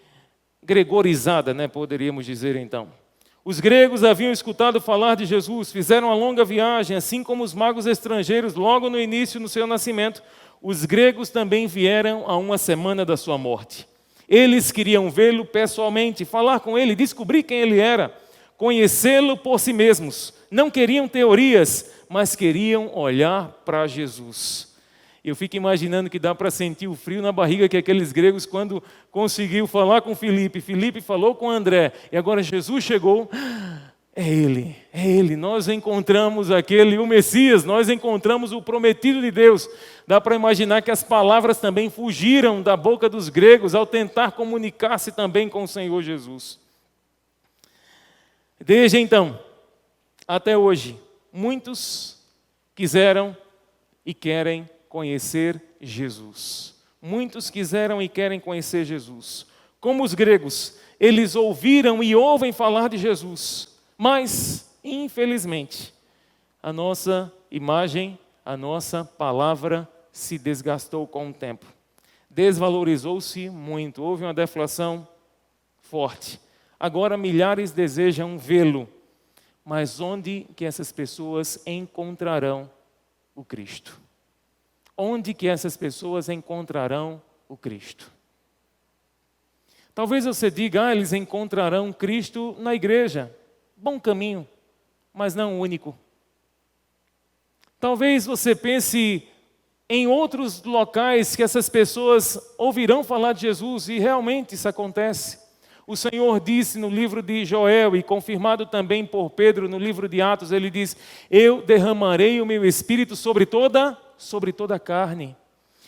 gregorizada, né, poderíamos dizer então. Os gregos haviam escutado falar de Jesus, fizeram uma longa viagem, assim como os magos estrangeiros, logo no início, no seu nascimento. Os gregos também vieram a uma semana da sua morte. Eles queriam vê-lo pessoalmente, falar com ele, descobrir quem ele era, conhecê-lo por si mesmos. Não queriam teorias, mas queriam olhar para Jesus. Eu fico imaginando que dá para sentir o frio na barriga que aqueles gregos, quando conseguiu falar com Filipe, Filipe falou com André, e agora Jesus chegou, é ele, nós encontramos o Messias, nós encontramos o prometido de Deus. Dá para imaginar que as palavras também fugiram da boca dos gregos ao tentar comunicar-se também com o Senhor Jesus. Desde então, até hoje, muitos quiseram e querem conhecer Jesus. Muitos quiseram e querem conhecer Jesus. Como os gregos, eles ouviram e ouvem falar de Jesus, mas, infelizmente, a nossa imagem, a nossa palavra se desgastou com o tempo. Desvalorizou-se muito, houve uma deflação forte. Agora milhares desejam vê-lo, mas onde que essas pessoas encontrarão o Cristo? Onde que essas pessoas encontrarão o Cristo? Talvez você diga, eles encontrarão Cristo na igreja. Bom caminho, mas não único. Talvez você pense em outros locais que essas pessoas ouvirão falar de Jesus, e realmente isso acontece. O Senhor disse no livro de Joel, e confirmado também por Pedro no livro de Atos, ele diz: eu derramarei o meu espírito sobre toda a carne.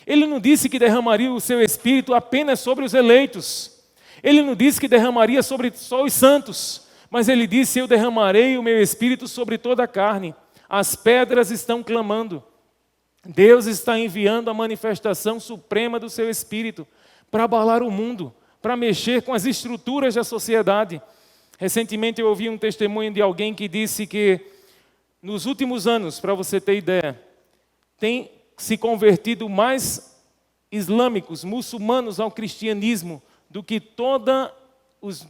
Ele não disse que derramaria o seu espírito apenas sobre os eleitos. Ele não disse que derramaria sobre só os santos. Mas ele disse: eu derramarei o meu espírito sobre toda a carne. As pedras estão clamando. Deus está enviando a manifestação suprema do seu espírito para abalar o mundo, para mexer com as estruturas da sociedade. Recentemente eu ouvi um testemunho de alguém que disse que nos últimos anos, para você ter ideia, tem se convertido mais islâmicos, muçulmanos ao cristianismo do que todos os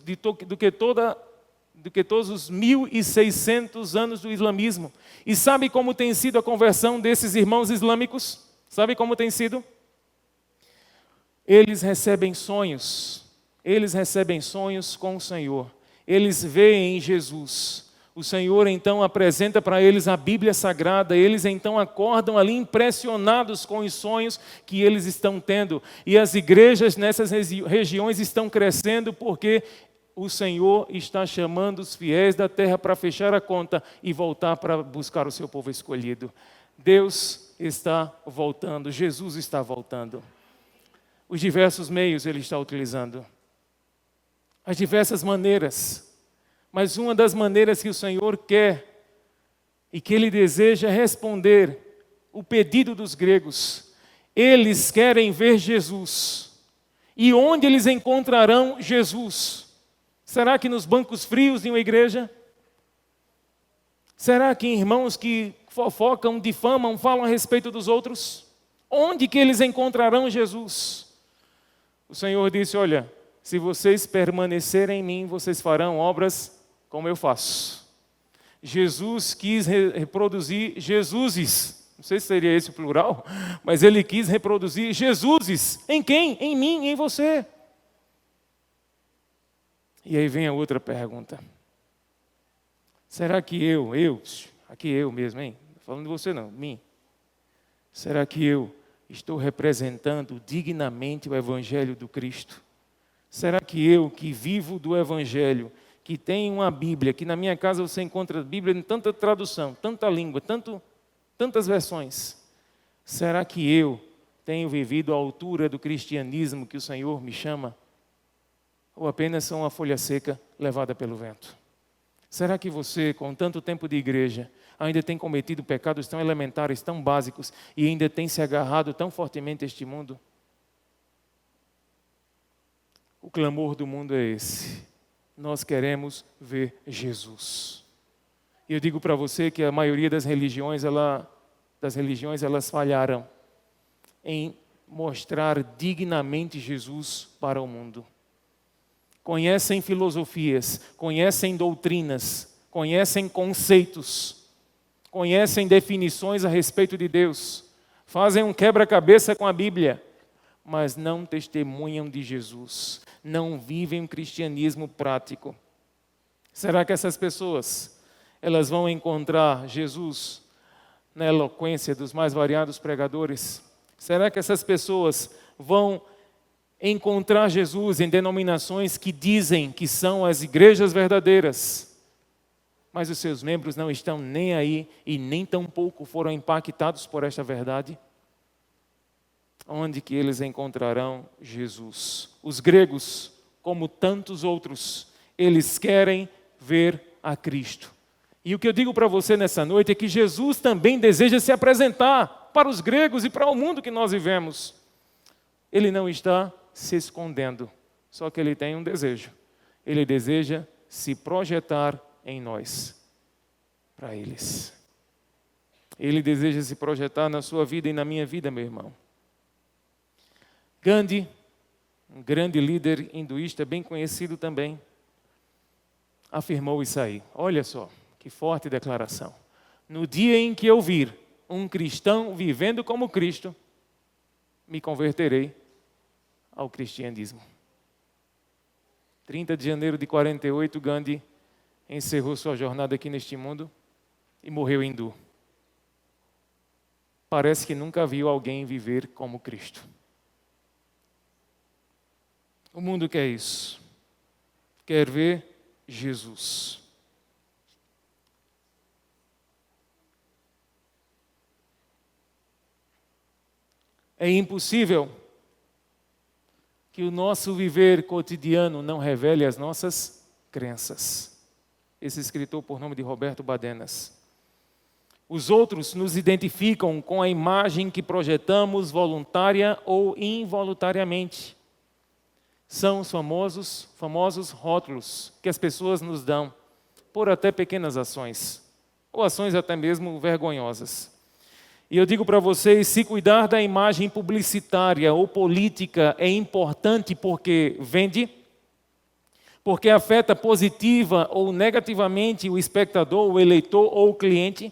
1.600 anos do islamismo. E sabe como tem sido a conversão desses irmãos islâmicos? Sabe como tem sido? Eles recebem sonhos com o Senhor. Eles veem em Jesus. O Senhor então apresenta para eles a Bíblia Sagrada. Eles então acordam ali impressionados com os sonhos que eles estão tendo. E as igrejas nessas regiões estão crescendo porque o Senhor está chamando os fiéis da terra para fechar a conta e voltar para buscar o seu povo escolhido. Deus está voltando, Jesus está voltando. Os diversos meios Ele está utilizando. As diversas maneiras. Mas uma das maneiras que o Senhor quer e que Ele deseja responder o pedido dos gregos. Eles querem ver Jesus. E onde eles encontrarão Jesus? Será que nos bancos frios de uma igreja? Será que irmãos que fofocam, difamam, falam a respeito dos outros? Onde que eles encontrarão Jesus? O Senhor disse, olha, se vocês permanecerem em mim, vocês farão obras como eu faço. Jesus quis reproduzir Jesuses. Não sei se seria esse o plural, mas Ele quis reproduzir Jesuses. Em quem? Em mim, em você. E aí vem a outra pergunta. Será que aqui eu mesmo, hein? Falando de você não, mim. Será que eu estou representando dignamente o Evangelho do Cristo? Será que eu, que vivo do Evangelho, que tenho uma Bíblia, que na minha casa você encontra a Bíblia em tanta tradução, tanta língua, tantas versões, será que eu tenho vivido à altura do cristianismo que o Senhor me chama? Ou apenas sou uma folha seca levada pelo vento? Será que você, com tanto tempo de igreja, ainda tem cometido pecados tão elementares, tão básicos, e ainda tem se agarrado tão fortemente a este mundo? O clamor do mundo é esse. Nós queremos ver Jesus. E eu digo para você que a maioria das religiões, elas falharam em mostrar dignamente Jesus para o mundo. Conhecem filosofias, conhecem doutrinas, conhecem conceitos, conhecem definições a respeito de Deus, fazem um quebra-cabeça com a Bíblia, mas não testemunham de Jesus, não vivem um cristianismo prático. Será que essas pessoas, elas vão encontrar Jesus na eloquência dos mais variados pregadores? Será que essas pessoas vão encontrar Jesus em denominações que dizem que são as igrejas verdadeiras, mas os seus membros não estão nem aí e nem tampouco foram impactados por esta verdade? Onde que eles encontrarão Jesus? Os gregos, como tantos outros, eles querem ver a Cristo. E o que eu digo para você nessa noite é que Jesus também deseja se apresentar para os gregos e para o mundo que nós vivemos. Ele não está se escondendo, só que Ele tem um desejo. Ele deseja se projetar em nós, para eles. Ele deseja se projetar na sua vida e na minha vida, meu irmão. Gandhi, um grande líder hinduísta, bem conhecido também, afirmou isso aí. Olha só, que forte declaração. No dia em que eu vir um cristão vivendo como Cristo, me converterei ao cristianismo. 30 de janeiro de 48, Gandhi encerrou sua jornada aqui neste mundo e morreu hindu. Parece que nunca viu alguém viver como Cristo. O mundo quer isso. Quer ver Jesus. É impossível que o nosso viver cotidiano não revele as nossas crenças. Esse escritor por nome de Roberto Badenas. Os outros nos identificam com a imagem que projetamos voluntária ou involuntariamente. São os famosos rótulos que as pessoas nos dão por até pequenas ações. ou ações até mesmo vergonhosas. E eu digo para vocês, se cuidar da imagem publicitária ou política é importante porque vende, porque afeta positiva ou negativamente o espectador, o eleitor ou o cliente,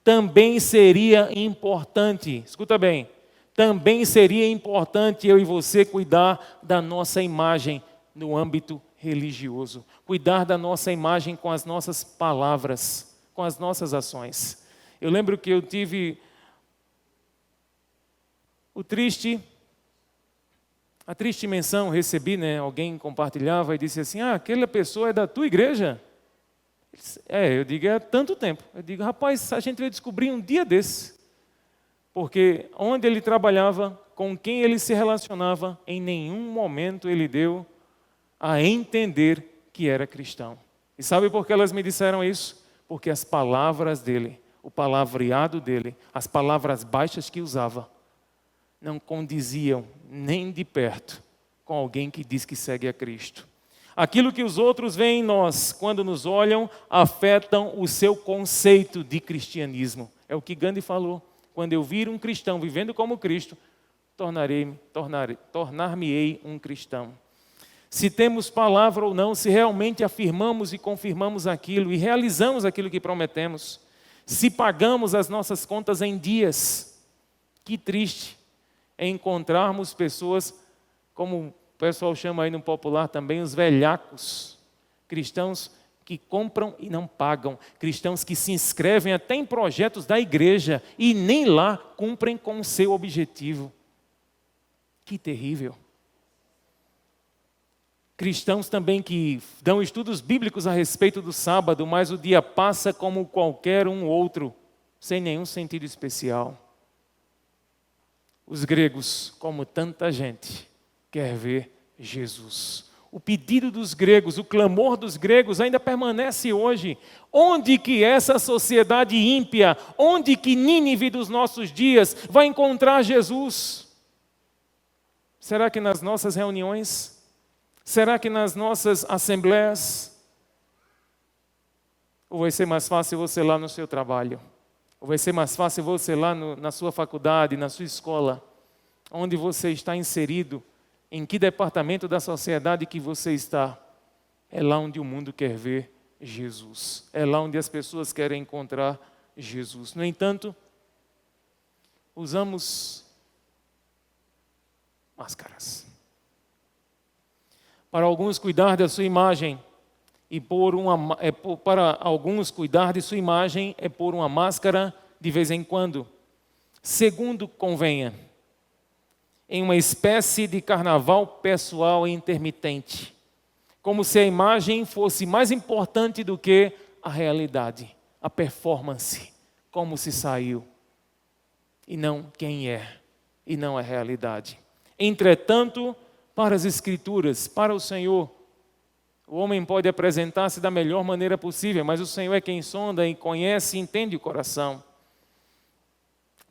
também seria importante, escuta bem, também seria importante eu e você cuidar da nossa imagem no âmbito religioso, cuidar da nossa imagem com as nossas palavras, com as nossas ações. Eu lembro que eu tive a triste menção, recebi, alguém compartilhava e disse assim, aquela pessoa é da tua igreja? Eu digo, é tanto tempo. Eu digo, rapaz, a gente vai descobrir um dia desse, porque onde ele trabalhava, com quem ele se relacionava, em nenhum momento ele deu a entender que era cristão. E sabe por que elas me disseram isso? Porque as palavras dele, o palavreado dele, as palavras baixas que usava, não condiziam nem de perto com alguém que diz que segue a Cristo. Aquilo que os outros veem em nós, quando nos olham, afetam o seu conceito de cristianismo. É o que Gandhi falou. Quando eu vir um cristão vivendo como Cristo, tornar-me-ei um cristão. Se temos palavra ou não, se realmente afirmamos e confirmamos aquilo e realizamos aquilo que prometemos, se pagamos as nossas contas em dias, que triste é encontrarmos pessoas, como o pessoal chama aí no popular também, os velhacos, cristãos que compram e não pagam, cristãos que se inscrevem até em projetos da igreja e nem lá cumprem com o seu objetivo. Que terrível. Cristãos também que dão estudos bíblicos a respeito do sábado, mas o dia passa como qualquer um outro, sem nenhum sentido especial. Os gregos, como tanta gente, quer ver Jesus. O pedido dos gregos, o clamor dos gregos ainda permanece hoje. Onde que essa sociedade ímpia, onde que Nínive dos nossos dias vai encontrar Jesus? Será que nas nossas reuniões? Será que nas nossas assembleias? Ou vai ser mais fácil você lá no seu trabalho? Ou vai ser mais fácil você lá na sua faculdade, na sua escola? Onde você está inserido? Em que departamento da sociedade que você está? É lá onde o mundo quer ver Jesus. É lá onde as pessoas querem encontrar Jesus. No entanto, usamos máscaras. Para alguns cuidar da sua imagem para alguns cuidar de sua imagem é pôr uma máscara de vez em quando, segundo convenha, em uma espécie de carnaval pessoal e intermitente, como se a imagem fosse mais importante do que a realidade, a performance, como se saiu, e não quem é, e não a realidade. Entretanto, para as Escrituras, para o Senhor, o homem pode apresentar-se da melhor maneira possível, mas o Senhor é quem sonda e conhece e entende o coração.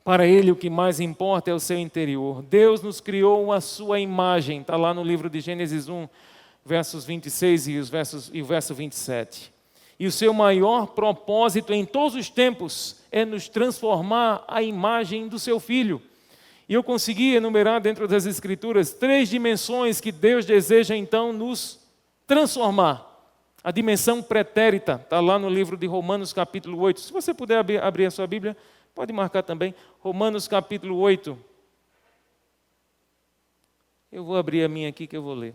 Para Ele o que mais importa é o seu interior. Deus nos criou a sua imagem, está lá no livro de Gênesis 1, versos 26 e o verso 27. E o seu maior propósito em todos os tempos é nos transformar à imagem do seu Filho. E eu consegui enumerar dentro das Escrituras 3 dimensões que Deus deseja então nos transformar. A dimensão pretérita, está lá no livro de Romanos capítulo 8. Se você puder abrir a sua Bíblia, pode marcar também. Romanos capítulo 8. Eu vou abrir a minha aqui que eu vou ler.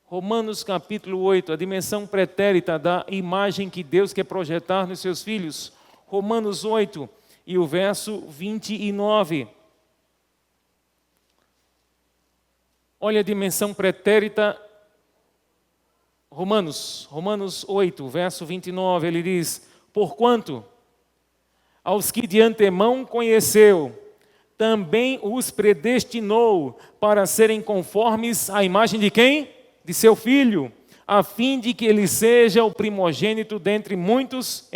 Romanos capítulo 8, a dimensão pretérita da imagem que Deus quer projetar nos seus filhos. Romanos 8 e o verso 29. Olha a dimensão pretérita, Romanos 8, verso 29, ele diz: porquanto aos que de antemão conheceu, também os predestinou para serem conformes à imagem de quem? De seu Filho, a fim de que ele seja o primogênito dentre muitos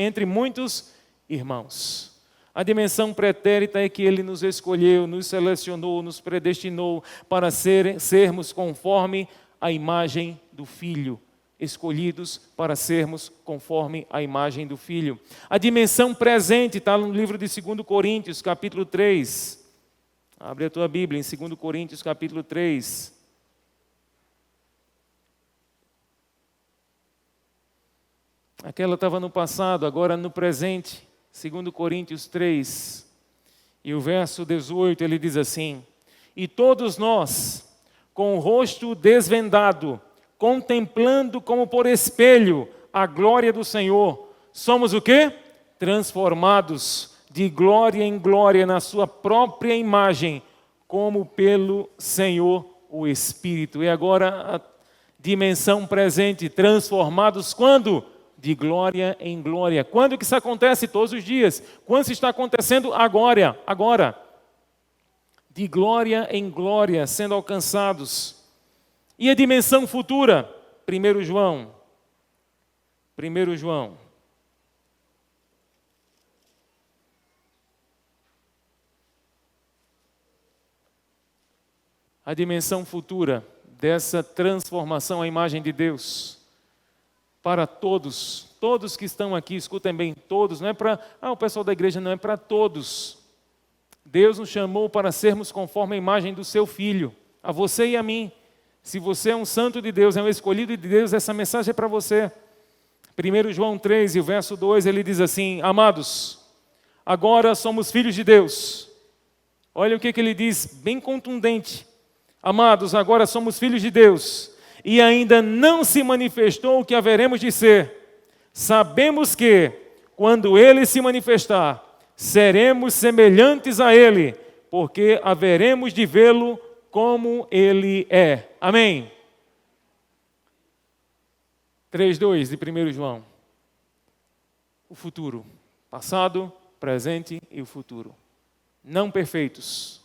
irmãos. A dimensão pretérita é que Ele nos escolheu, nos selecionou, nos predestinou para sermos conforme a imagem do Filho. escolhidos para sermos conforme a imagem do Filho. A dimensão presente está no livro de 2 Coríntios, capítulo 3. Abre a tua Bíblia em 2 Coríntios, capítulo 3. Aquela estava no passado, agora no presente. 2 Coríntios 3. E o verso 18, ele diz assim: e todos nós, com o rosto desvendado, contemplando como por espelho a glória do Senhor, somos o quê? Transformados de glória em glória na sua própria imagem, como pelo Senhor o Espírito. E agora a dimensão presente, transformados quando? De glória em glória. Quando que isso acontece? Todos os dias. Quando isso está acontecendo? Agora. Agora. De glória em glória, sendo alcançados. E a dimensão futura? 1 João. A dimensão futura dessa transformação à imagem de Deus. Para todos que estão aqui, escutem bem, todos, não é para, o pessoal da igreja, não, é para todos. Deus nos chamou para sermos conforme a imagem do seu Filho, a você e a mim. Se você é um santo de Deus, é um escolhido de Deus, essa mensagem é para você. 1 João 3, e o verso 2, ele diz assim: amados, agora somos filhos de Deus. Olha o que ele diz, bem contundente. Amados, agora somos filhos de Deus, e ainda não se manifestou o que haveremos de ser. Sabemos que, quando Ele se manifestar, seremos semelhantes a Ele, porque haveremos de vê-lo como Ele é. Amém? 3:2 de 1 João. O futuro, passado, presente e o futuro. Não perfeitos,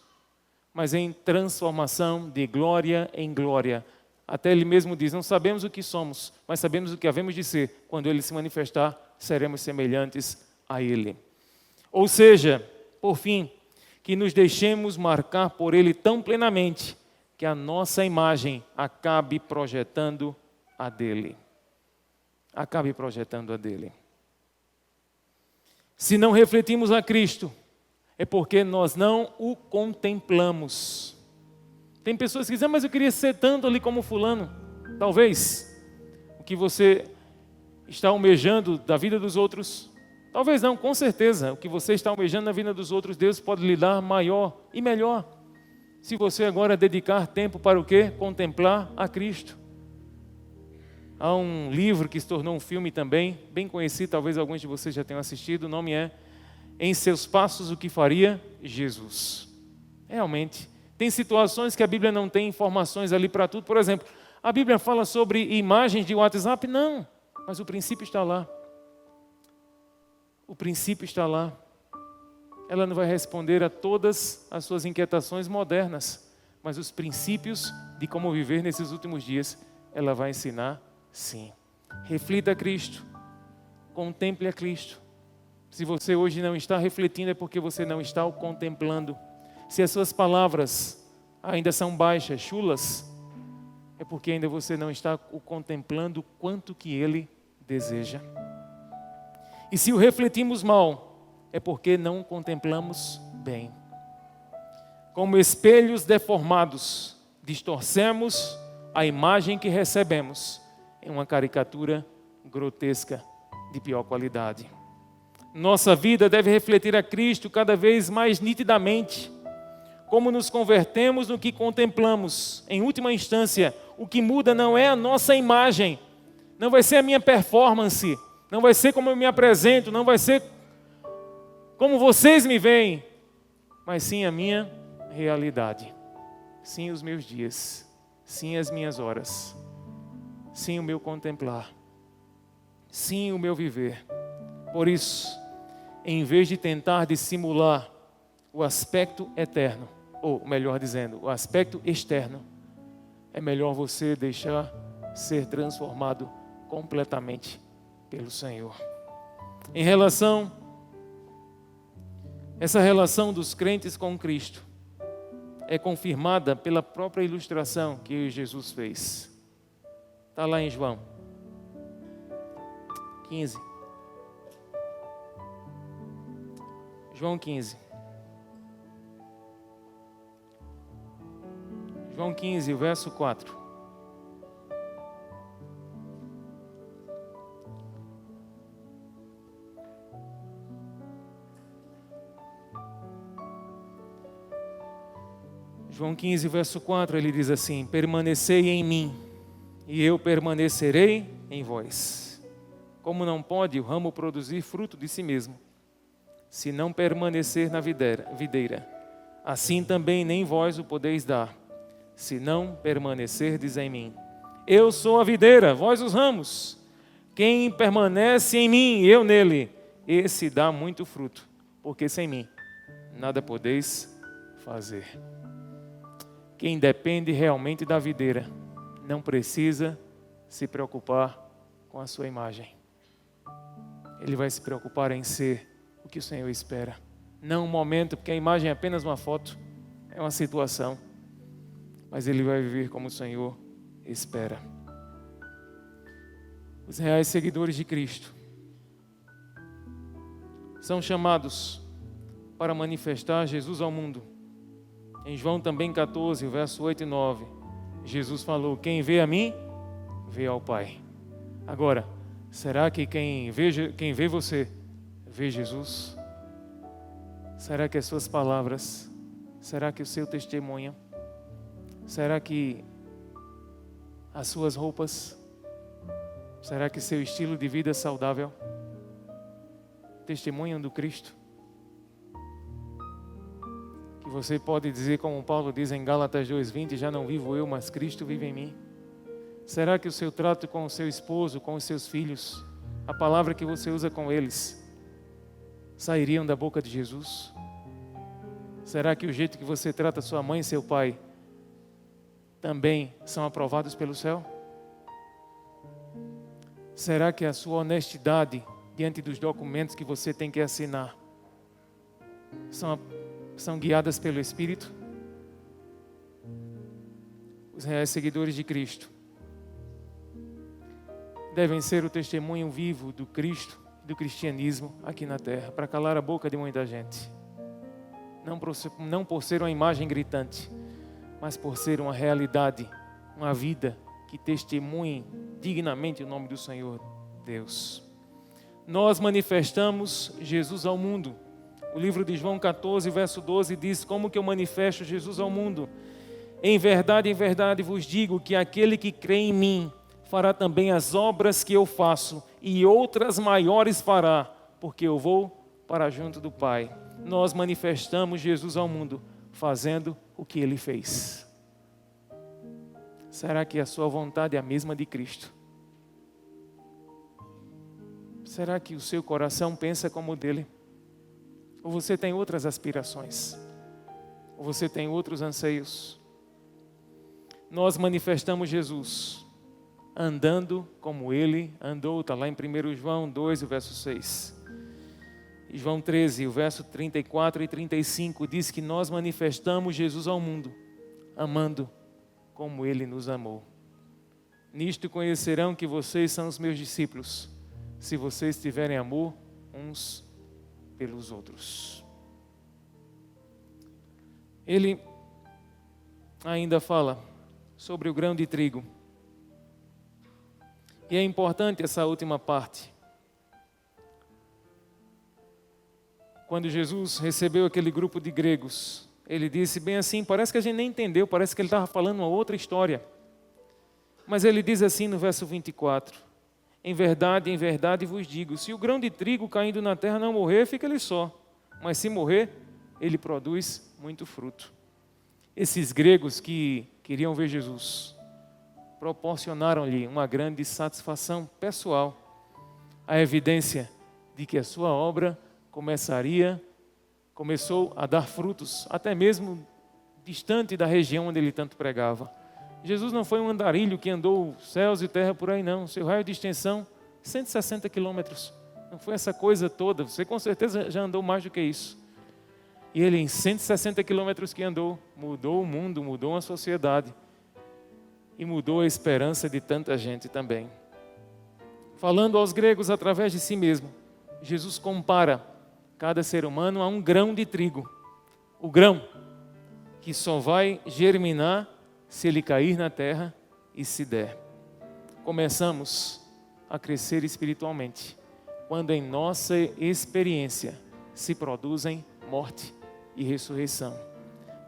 mas em transformação de glória em glória. Até ele mesmo diz, não sabemos o que somos, mas sabemos o que havemos de ser. Quando ele se manifestar, seremos semelhantes a ele. Ou seja, por fim, que nos deixemos marcar por ele tão plenamente, que a nossa imagem acabe projetando a dele. Acabe projetando a dele. Se não refletimos a Cristo, é porque nós não o contemplamos. Tem pessoas que dizem, mas eu queria ser tanto ali como fulano. Talvez o que você está almejando da vida dos outros, talvez não, com certeza, o que você está almejando na vida dos outros, Deus pode lhe dar maior e melhor. Se você agora dedicar tempo para o quê? Contemplar a Cristo. Há um livro que se tornou um filme também, bem conhecido, talvez alguns de vocês já tenham assistido, o nome é Em Seus Passos, o que Faria Jesus. Realmente, tem situações que a Bíblia não tem informações ali para tudo. Por exemplo, a Bíblia fala sobre imagens de WhatsApp? Não, mas o princípio está lá. O princípio está lá. Ela não vai responder a todas as suas inquietações modernas, mas os princípios de como viver nesses últimos dias, ela vai ensinar sim. Reflita a Cristo, contemple a Cristo. Se você hoje não está refletindo, é porque você não está o contemplando. Se as suas palavras ainda são baixas, chulas, é porque ainda você não está o contemplando o quanto que Ele deseja. E se o refletimos mal, é porque não o contemplamos bem. Como espelhos deformados, distorcemos a imagem que recebemos em uma caricatura grotesca de pior qualidade. Nossa vida deve refletir a Cristo cada vez mais nitidamente. Como nos convertemos no que contemplamos. Em última instância, o que muda não é a nossa imagem, não vai ser a minha performance, não vai ser como eu me apresento, não vai ser como vocês me veem, mas sim a minha realidade. Sim os meus dias, sim as minhas horas, sim o meu contemplar, sim o meu viver. Por isso, em vez de tentar dissimular o aspecto eterno, ou melhor dizendo, o aspecto externo, é melhor você deixar ser transformado completamente pelo Senhor. Em relação, essa relação dos crentes com Cristo é confirmada pela própria ilustração que Jesus fez. Está lá em João. 15. João 15. João 15, o verso 4. João 15, verso 4, ele diz assim: permanecei em mim, e eu permanecerei em vós. Como não pode o ramo produzir fruto de si mesmo, se não permanecer na videira, assim também nem vós o podeis dar, se não permanecerdes em mim. Eu sou a videira, vós os ramos. Quem permanece em mim e eu nele, esse dá muito fruto, porque sem mim nada podeis fazer. Quem depende realmente da videira não precisa se preocupar com a sua imagem. Ele vai se preocupar em ser o que o Senhor espera. Não um momento, porque a imagem é apenas uma foto, é uma situação. Mas ele vai viver como o Senhor espera. Os reais seguidores de Cristo são chamados para manifestar Jesus ao mundo. Em João também 14, o verso 8 e 9, Jesus falou: quem vê a mim, vê ao Pai. Agora, será que quem vê você, vê Jesus? Será que as suas palavras, será que o seu testemunho, será que as suas roupas, será que seu estilo de vida saudável testemunham do Cristo? Que você pode dizer, como Paulo diz em Gálatas 2:20, já não vivo eu, mas Cristo vive em mim. Será que o seu trato com o seu esposo, com os seus filhos, a palavra que você usa com eles, sairiam da boca de Jesus? Será que o jeito que você trata sua mãe e seu pai também são aprovados pelo céu? Será que a sua honestidade diante dos documentos que você tem que assinar são guiadas pelo Espírito? Os reais seguidores de Cristo devem ser o testemunho vivo do Cristo, do cristianismo aqui na terra, para calar a boca de muita gente. Não por ser uma imagem gritante, mas por ser uma realidade, uma vida que testemunhe dignamente o nome do Senhor Deus. Nós manifestamos Jesus ao mundo. O livro de João 14, verso 12 diz: como que eu manifesto Jesus ao mundo? Em verdade vos digo que aquele que crê em mim fará também as obras que eu faço, e outras maiores fará, porque eu vou para junto do Pai. Nós manifestamos Jesus ao mundo, fazendo o que Ele fez. Será que a sua vontade é a mesma de Cristo? Será que o seu coração pensa como o dele? Ou você tem outras aspirações? Ou você tem outros anseios? Nós manifestamos Jesus andando como Ele andou. Está lá em 1 João 2, o verso 6. E João 13, o verso 34 e 35 diz que nós manifestamos Jesus ao mundo, amando como Ele nos amou. Nisto conhecerão que vocês são os meus discípulos, se vocês tiverem amor uns pelos outros. Ele ainda fala sobre o grão de trigo. E é importante essa última parte. Quando Jesus recebeu aquele grupo de gregos, ele disse bem assim, parece que a gente nem entendeu, parece que ele estava falando uma outra história. Mas ele diz assim no verso 24: em verdade vos digo, se o grão de trigo caindo na terra não morrer, fica ele só. Mas se morrer, ele produz muito fruto. Esses gregos que queriam ver Jesus proporcionaram-lhe uma grande satisfação pessoal, a evidência de que a sua obra começou a dar frutos, até mesmo distante da região onde ele tanto pregava. Jesus não foi um andarilho que andou céus e terra por aí, não. Seu raio de extensão, 160 quilômetros. Não foi essa coisa toda. Você com certeza já andou mais do que isso. E ele, em 160 quilômetros que andou, mudou o mundo, mudou a sociedade. E mudou a esperança de tanta gente também. Falando aos gregos através de si mesmo, Jesus compara cada ser humano a um grão de trigo. O grão que só vai germinar se ele cair na terra e se der. Começamos a crescer espiritualmente quando em nossa experiência se produzem morte e ressurreição.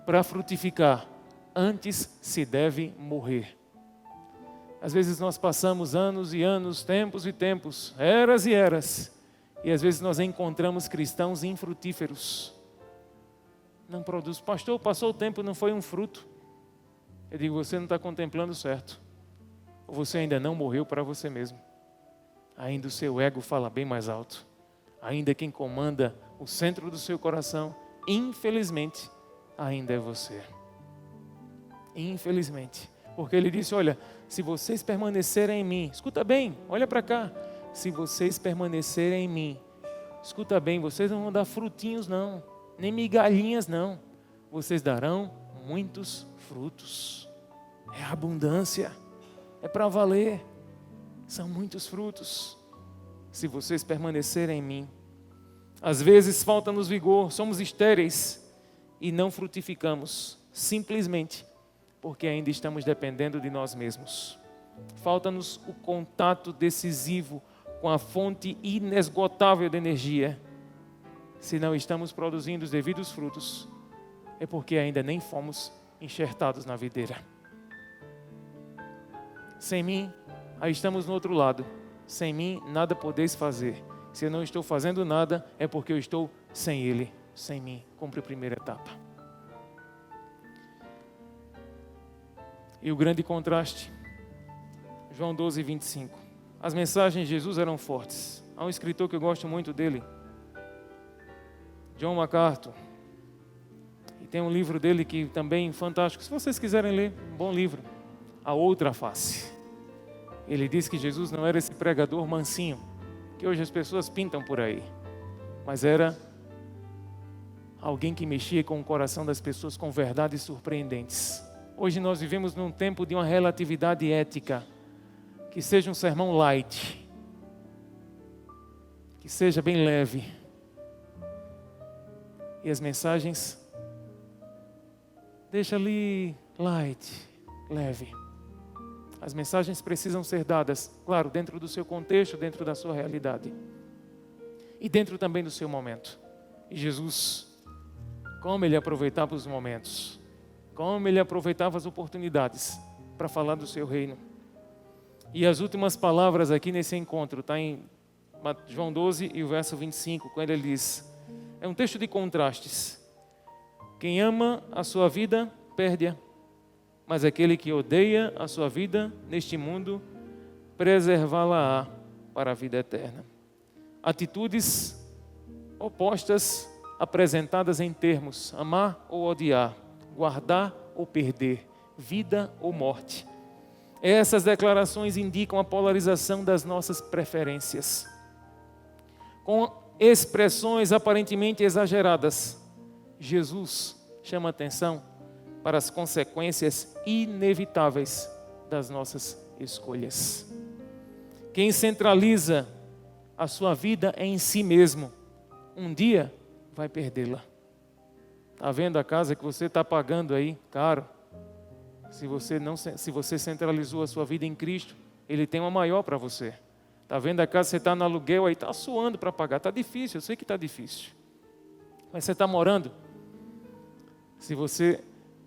Para frutificar, antes se deve morrer. Às vezes nós passamos anos e anos, tempos e tempos, eras e eras, e às vezes nós encontramos cristãos infrutíferos. Não produz. Pastor, passou o tempo, não foi um fruto. Eu digo, você não está contemplando certo. Ou você ainda não morreu para você mesmo. Ainda o seu ego fala bem mais alto. Ainda quem comanda o centro do seu coração, infelizmente, ainda é você. Infelizmente. Porque ele disse, olha, se vocês permanecerem em mim, escuta bem, olha para cá. Se vocês permanecerem em mim, escuta bem, vocês não vão dar frutinhos não, nem migalhinhas não. Vocês darão muitos frutos. É abundância, é para valer. São muitos frutos. Se vocês permanecerem em mim. Às vezes falta-nos vigor, somos estéreis e não frutificamos, simplesmente porque ainda estamos dependendo de nós mesmos. Falta-nos o contato decisivo com a fonte inesgotável de energia. Se não estamos produzindo os devidos frutos, é porque ainda nem fomos enxertados na videira. Sem mim, aí estamos no outro lado. Sem mim, nada podeis fazer. Se eu não estou fazendo nada, é porque eu estou sem Ele, sem mim. Cumpre a primeira etapa. E o grande contraste, João 12, 25. As mensagens de Jesus eram fortes. Há um escritor que eu gosto muito dele, John MacArthur. E tem um livro dele que também é fantástico. Se vocês quiserem ler, um bom livro. A Outra Face. Ele diz que Jesus não era esse pregador mansinho, que hoje as pessoas pintam por aí. Mas era alguém que mexia com o coração das pessoas com verdades surpreendentes. Hoje nós vivemos num tempo de uma relatividade ética. Que seja um sermão light. Que seja bem leve. E as mensagens, deixa ali light, leve. As mensagens precisam ser dadas, claro, dentro do seu contexto, dentro da sua realidade. E dentro também do seu momento. E Jesus, como Ele aproveitava os momentos. Como Ele aproveitava as oportunidades para falar do seu reino. E as últimas palavras aqui nesse encontro, está em João 12 e o verso 25, quando Ele diz, é um texto de contrastes. Quem ama a sua vida, perde-a. Mas aquele que odeia a sua vida neste mundo, preservá-la-á para a vida eterna. Atitudes opostas apresentadas em termos amar ou odiar, guardar ou perder, vida ou morte. Essas declarações indicam a polarização das nossas preferências. Com expressões aparentemente exageradas, Jesus chama atenção para as consequências inevitáveis das nossas escolhas. Quem centraliza a sua vida em si mesmo, um dia vai perdê-la. Está vendo a casa que você está pagando aí, caro? Se você centralizou a sua vida em Cristo, Ele tem uma maior para você. Está vendo a casa que você está no aluguel aí, está suando para pagar, está difícil, eu sei que está difícil. Mas você está morando. Se você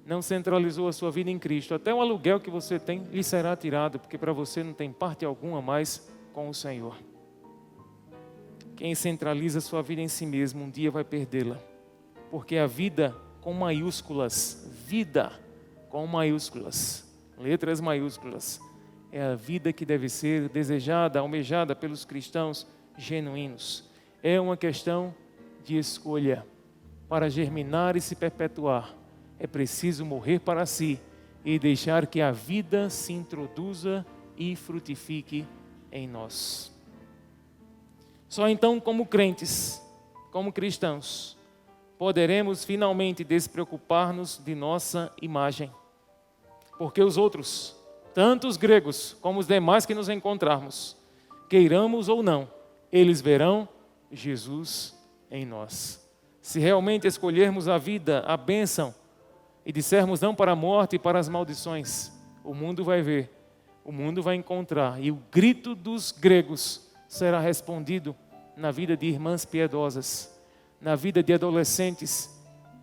não centralizou a sua vida em Cristo, até o aluguel que você tem lhe será tirado, porque para você não tem parte alguma mais com o Senhor. Quem centraliza a sua vida em si mesmo, um dia vai perdê-la. Porque a vida com maiúsculas, vida com maiúsculas, letras maiúsculas, é a vida que deve ser desejada, almejada pelos cristãos genuínos. É uma questão de escolha. Para germinar e se perpetuar, é preciso morrer para si e deixar que a vida se introduza e frutifique em nós. Só então, como crentes, como cristãos, poderemos finalmente despreocupar-nos de nossa imagem. Porque os outros, tanto os gregos como os demais que nos encontrarmos, queiramos ou não, eles verão Jesus em nós. Se realmente escolhermos a vida, a bênção, e dissermos não para a morte e para as maldições, o mundo vai ver, o mundo vai encontrar, e o grito dos gregos será respondido na vida de irmãs piedosas, na vida de adolescentes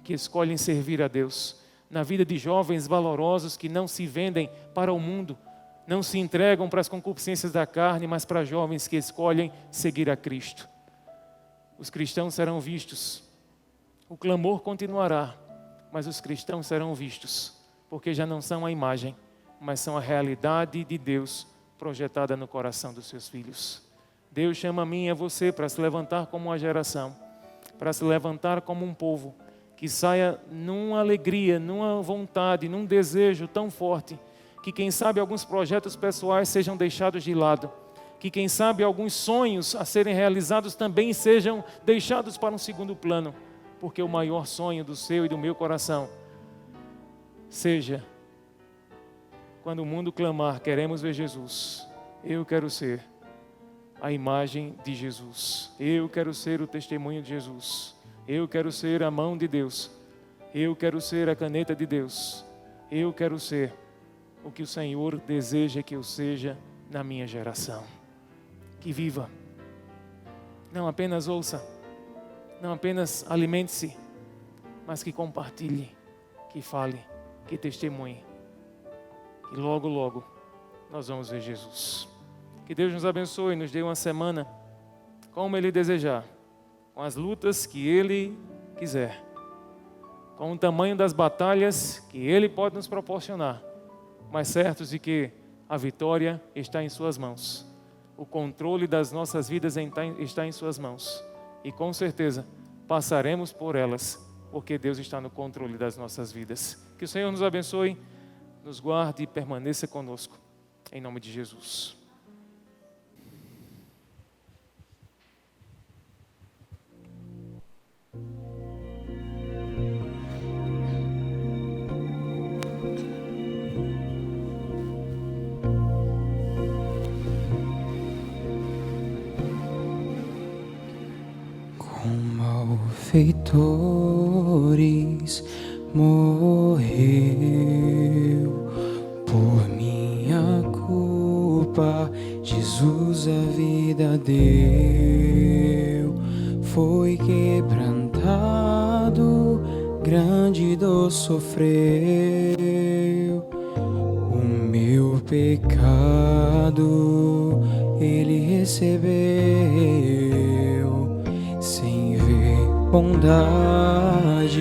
que escolhem servir a Deus, na vida de jovens valorosos que não se vendem para o mundo, não se entregam para as concupiscências da carne, mas para jovens que escolhem seguir a Cristo. Os cristãos serão vistos, o clamor continuará, mas os cristãos serão vistos, porque já não são a imagem, mas são a realidade de Deus projetada no coração dos seus filhos. Deus chama a mim e a você para se levantar como uma geração, para se levantar como um povo, que saia numa alegria, numa vontade, num desejo tão forte, que quem sabe alguns projetos pessoais sejam deixados de lado, que quem sabe alguns sonhos a serem realizados também sejam deixados para um segundo plano, porque o maior sonho do seu e do meu coração seja, quando o mundo clamar, queremos ver Jesus, eu quero ser a imagem de Jesus, eu quero ser o testemunho de Jesus, eu quero ser a mão de Deus, eu quero ser a caneta de Deus, eu quero ser o que o Senhor deseja que eu seja na minha geração. Que viva, não apenas ouça, não apenas alimente-se, mas que compartilhe, que fale, que testemunhe. E logo, logo, nós vamos ver Jesus. Que Deus nos abençoe e nos dê uma semana como Ele desejar, com as lutas que Ele quiser, com o tamanho das batalhas que Ele pode nos proporcionar, mas certos de que a vitória está em Suas mãos. O controle das nossas vidas está em Suas mãos. E com certeza passaremos por elas, porque Deus está no controle das nossas vidas. Que o Senhor nos abençoe, nos guarde e permaneça conosco. Em nome de Jesus. Malfeitores morreu por minha culpa, Jesus a vida deu, foi quebrantado, grande dor sofreu, o meu pecado Ele recebeu, sem ver bondade,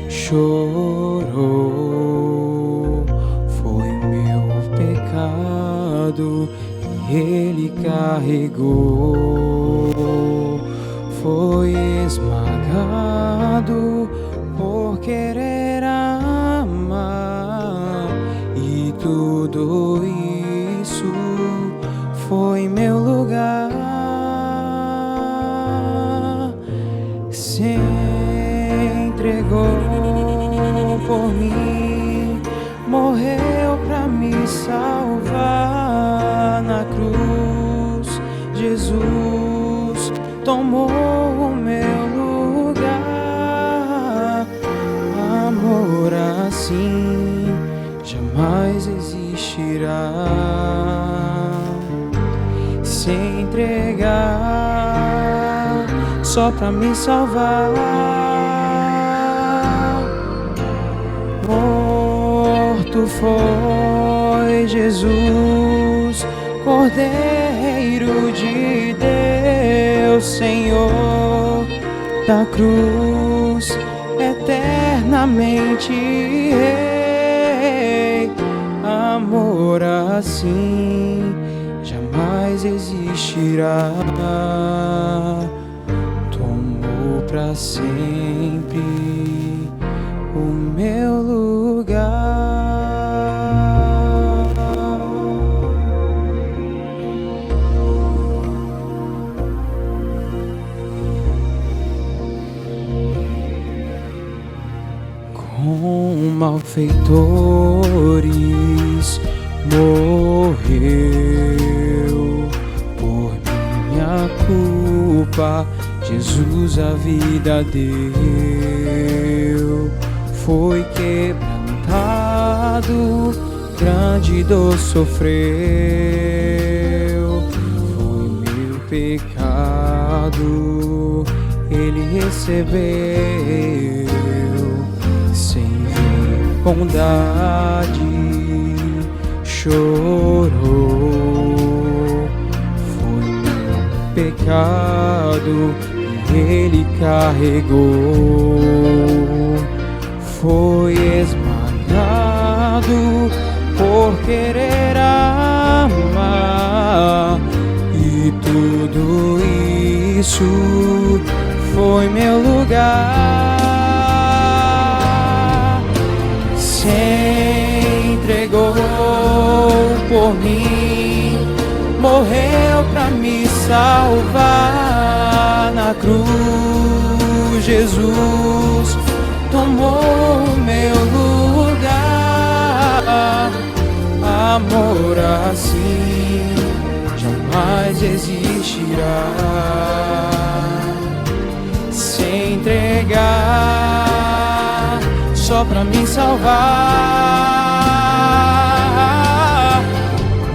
chorou, foi meu pecado que Ele carregou, foi esmagado por querer amar, e tudo isso foi meu lugar. Se entregou por mim, morreu pra me salvar na cruz. Jesus tomou o meu lugar. Amor assim jamais existirá. Se entregar só pra me salvar, morto foi Jesus, Cordeiro de Deus, Senhor da cruz, eternamente Rei. Amor assim jamais existirá. Tomou pra sempre o meu lugar. Com malfeitores morreu minha culpa, Jesus a vida deu. Foi quebrantado, grande dor sofreu. Foi meu pecado, Ele recebeu. Sem ver bondade, chorou. Foi meu pecado e Ele carregou. Foi esmagado por querer amar, e tudo isso foi meu lugar. Se entregou por mim, morreu pra me salvar. Na cruz Jesus tomou o meu lugar. Amor assim jamais existirá. Se entregar só pra me salvar.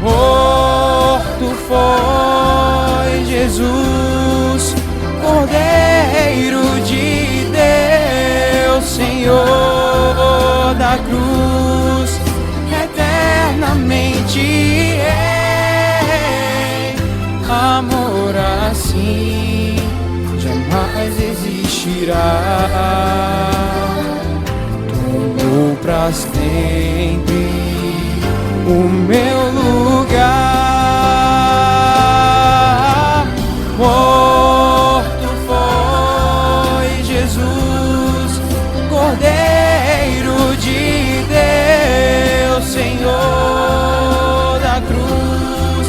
Morto foi Jesus, Cordeiro de Deus, Senhor da cruz, eternamente rei. Amor assim jamais existirá. Tomou pra sempre o meu lugar. Morto foi Jesus, Cordeiro de Deus, Senhor da cruz,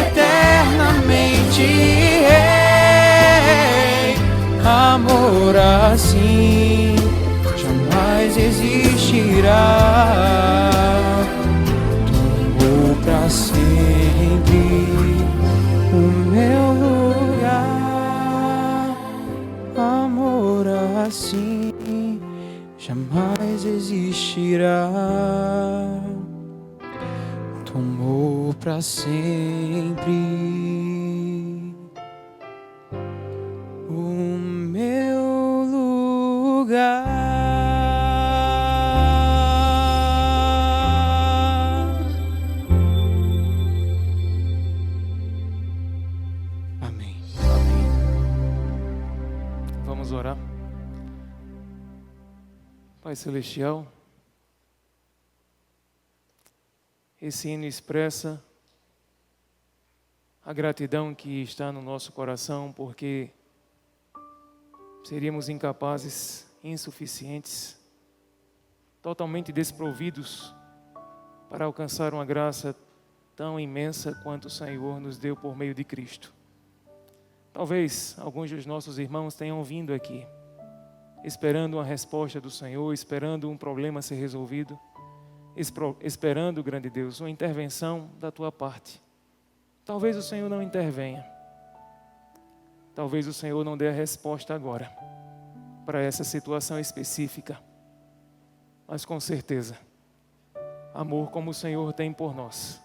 eternamente rei. Amor assim jamais existirá. Tomou pra sempre o meu lugar. Amor assim jamais existirá. Tomou pra sempre o meu lugar. Amém. Vamos orar. Pai Celestial, esse hino expressa a gratidão que está no nosso coração, porque seríamos incapazes, insuficientes, totalmente desprovidos para alcançar uma graça tão imensa quanto o Senhor nos deu por meio de Cristo. Talvez alguns dos nossos irmãos tenham vindo aqui esperando uma resposta do Senhor, esperando um problema ser resolvido, esperando, grande Deus, uma intervenção da tua parte. Talvez o Senhor não intervenha. Talvez o Senhor não dê a resposta agora para essa situação específica. Mas com certeza, amor como o Senhor tem por nós,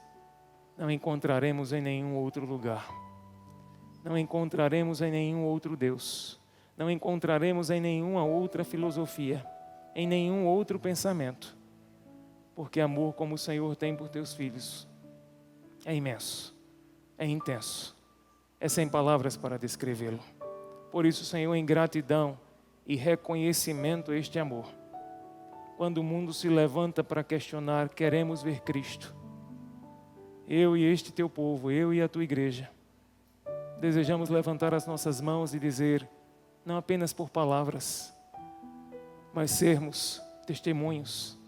não encontraremos em nenhum outro lugar. Não encontraremos em nenhum outro Deus. Não encontraremos em nenhuma outra filosofia, em nenhum outro pensamento. Porque amor como o Senhor tem por teus filhos é imenso, é intenso, é sem palavras para descrevê-lo. Por isso, Senhor, em gratidão e reconhecimento a este amor, quando o mundo se levanta para questionar, queremos ver Cristo. Eu e este teu povo, eu e a tua igreja, desejamos levantar as nossas mãos e dizer, não apenas por palavras, mas sermos testemunhos,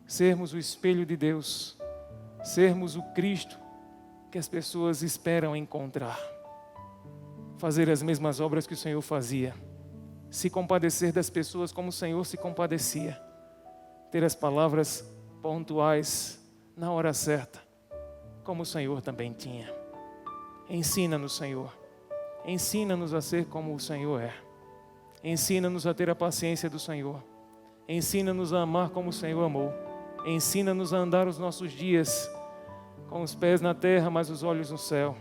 sermos o espelho de Deus, sermos o Cristo que as pessoas esperam encontrar, fazer as mesmas obras que o Senhor fazia, se compadecer das pessoas como o Senhor se compadecia, ter as palavras pontuais na hora certa, como o Senhor também tinha. Ensina-nos, Senhor, Ensina-nos a ser como o Senhor é. Ensina-nos a ter a paciência do Senhor. Ensina-nos a amar como o Senhor amou. Ensina-nos a andar os nossos dias com os pés na terra, mas os olhos no céu.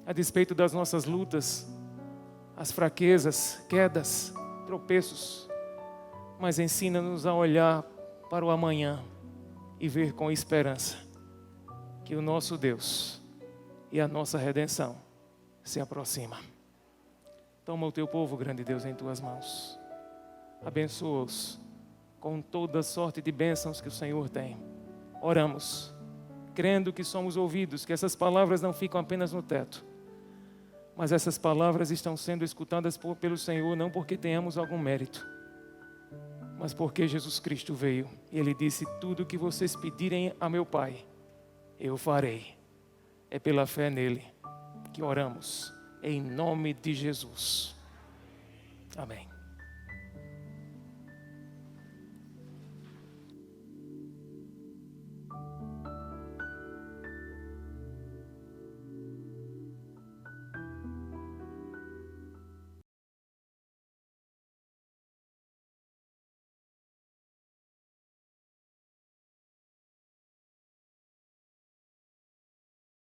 A despeito das nossas lutas, as fraquezas, quedas, tropeços, mas ensina-nos a olhar para o amanhã e ver com esperança que o nosso Deus e a nossa redenção se aproxima. Toma o teu povo, grande Deus, em tuas mãos. Abençoa-os com toda sorte de bênçãos que o Senhor tem. Oramos, crendo que somos ouvidos, que essas palavras não ficam apenas no teto, mas essas palavras estão sendo escutadas pelo Senhor, não porque tenhamos algum mérito, mas porque Jesus Cristo veio e Ele disse: tudo que vocês pedirem a meu Pai, eu farei. É pela fé nele que oramos, em nome de Jesus. Amém.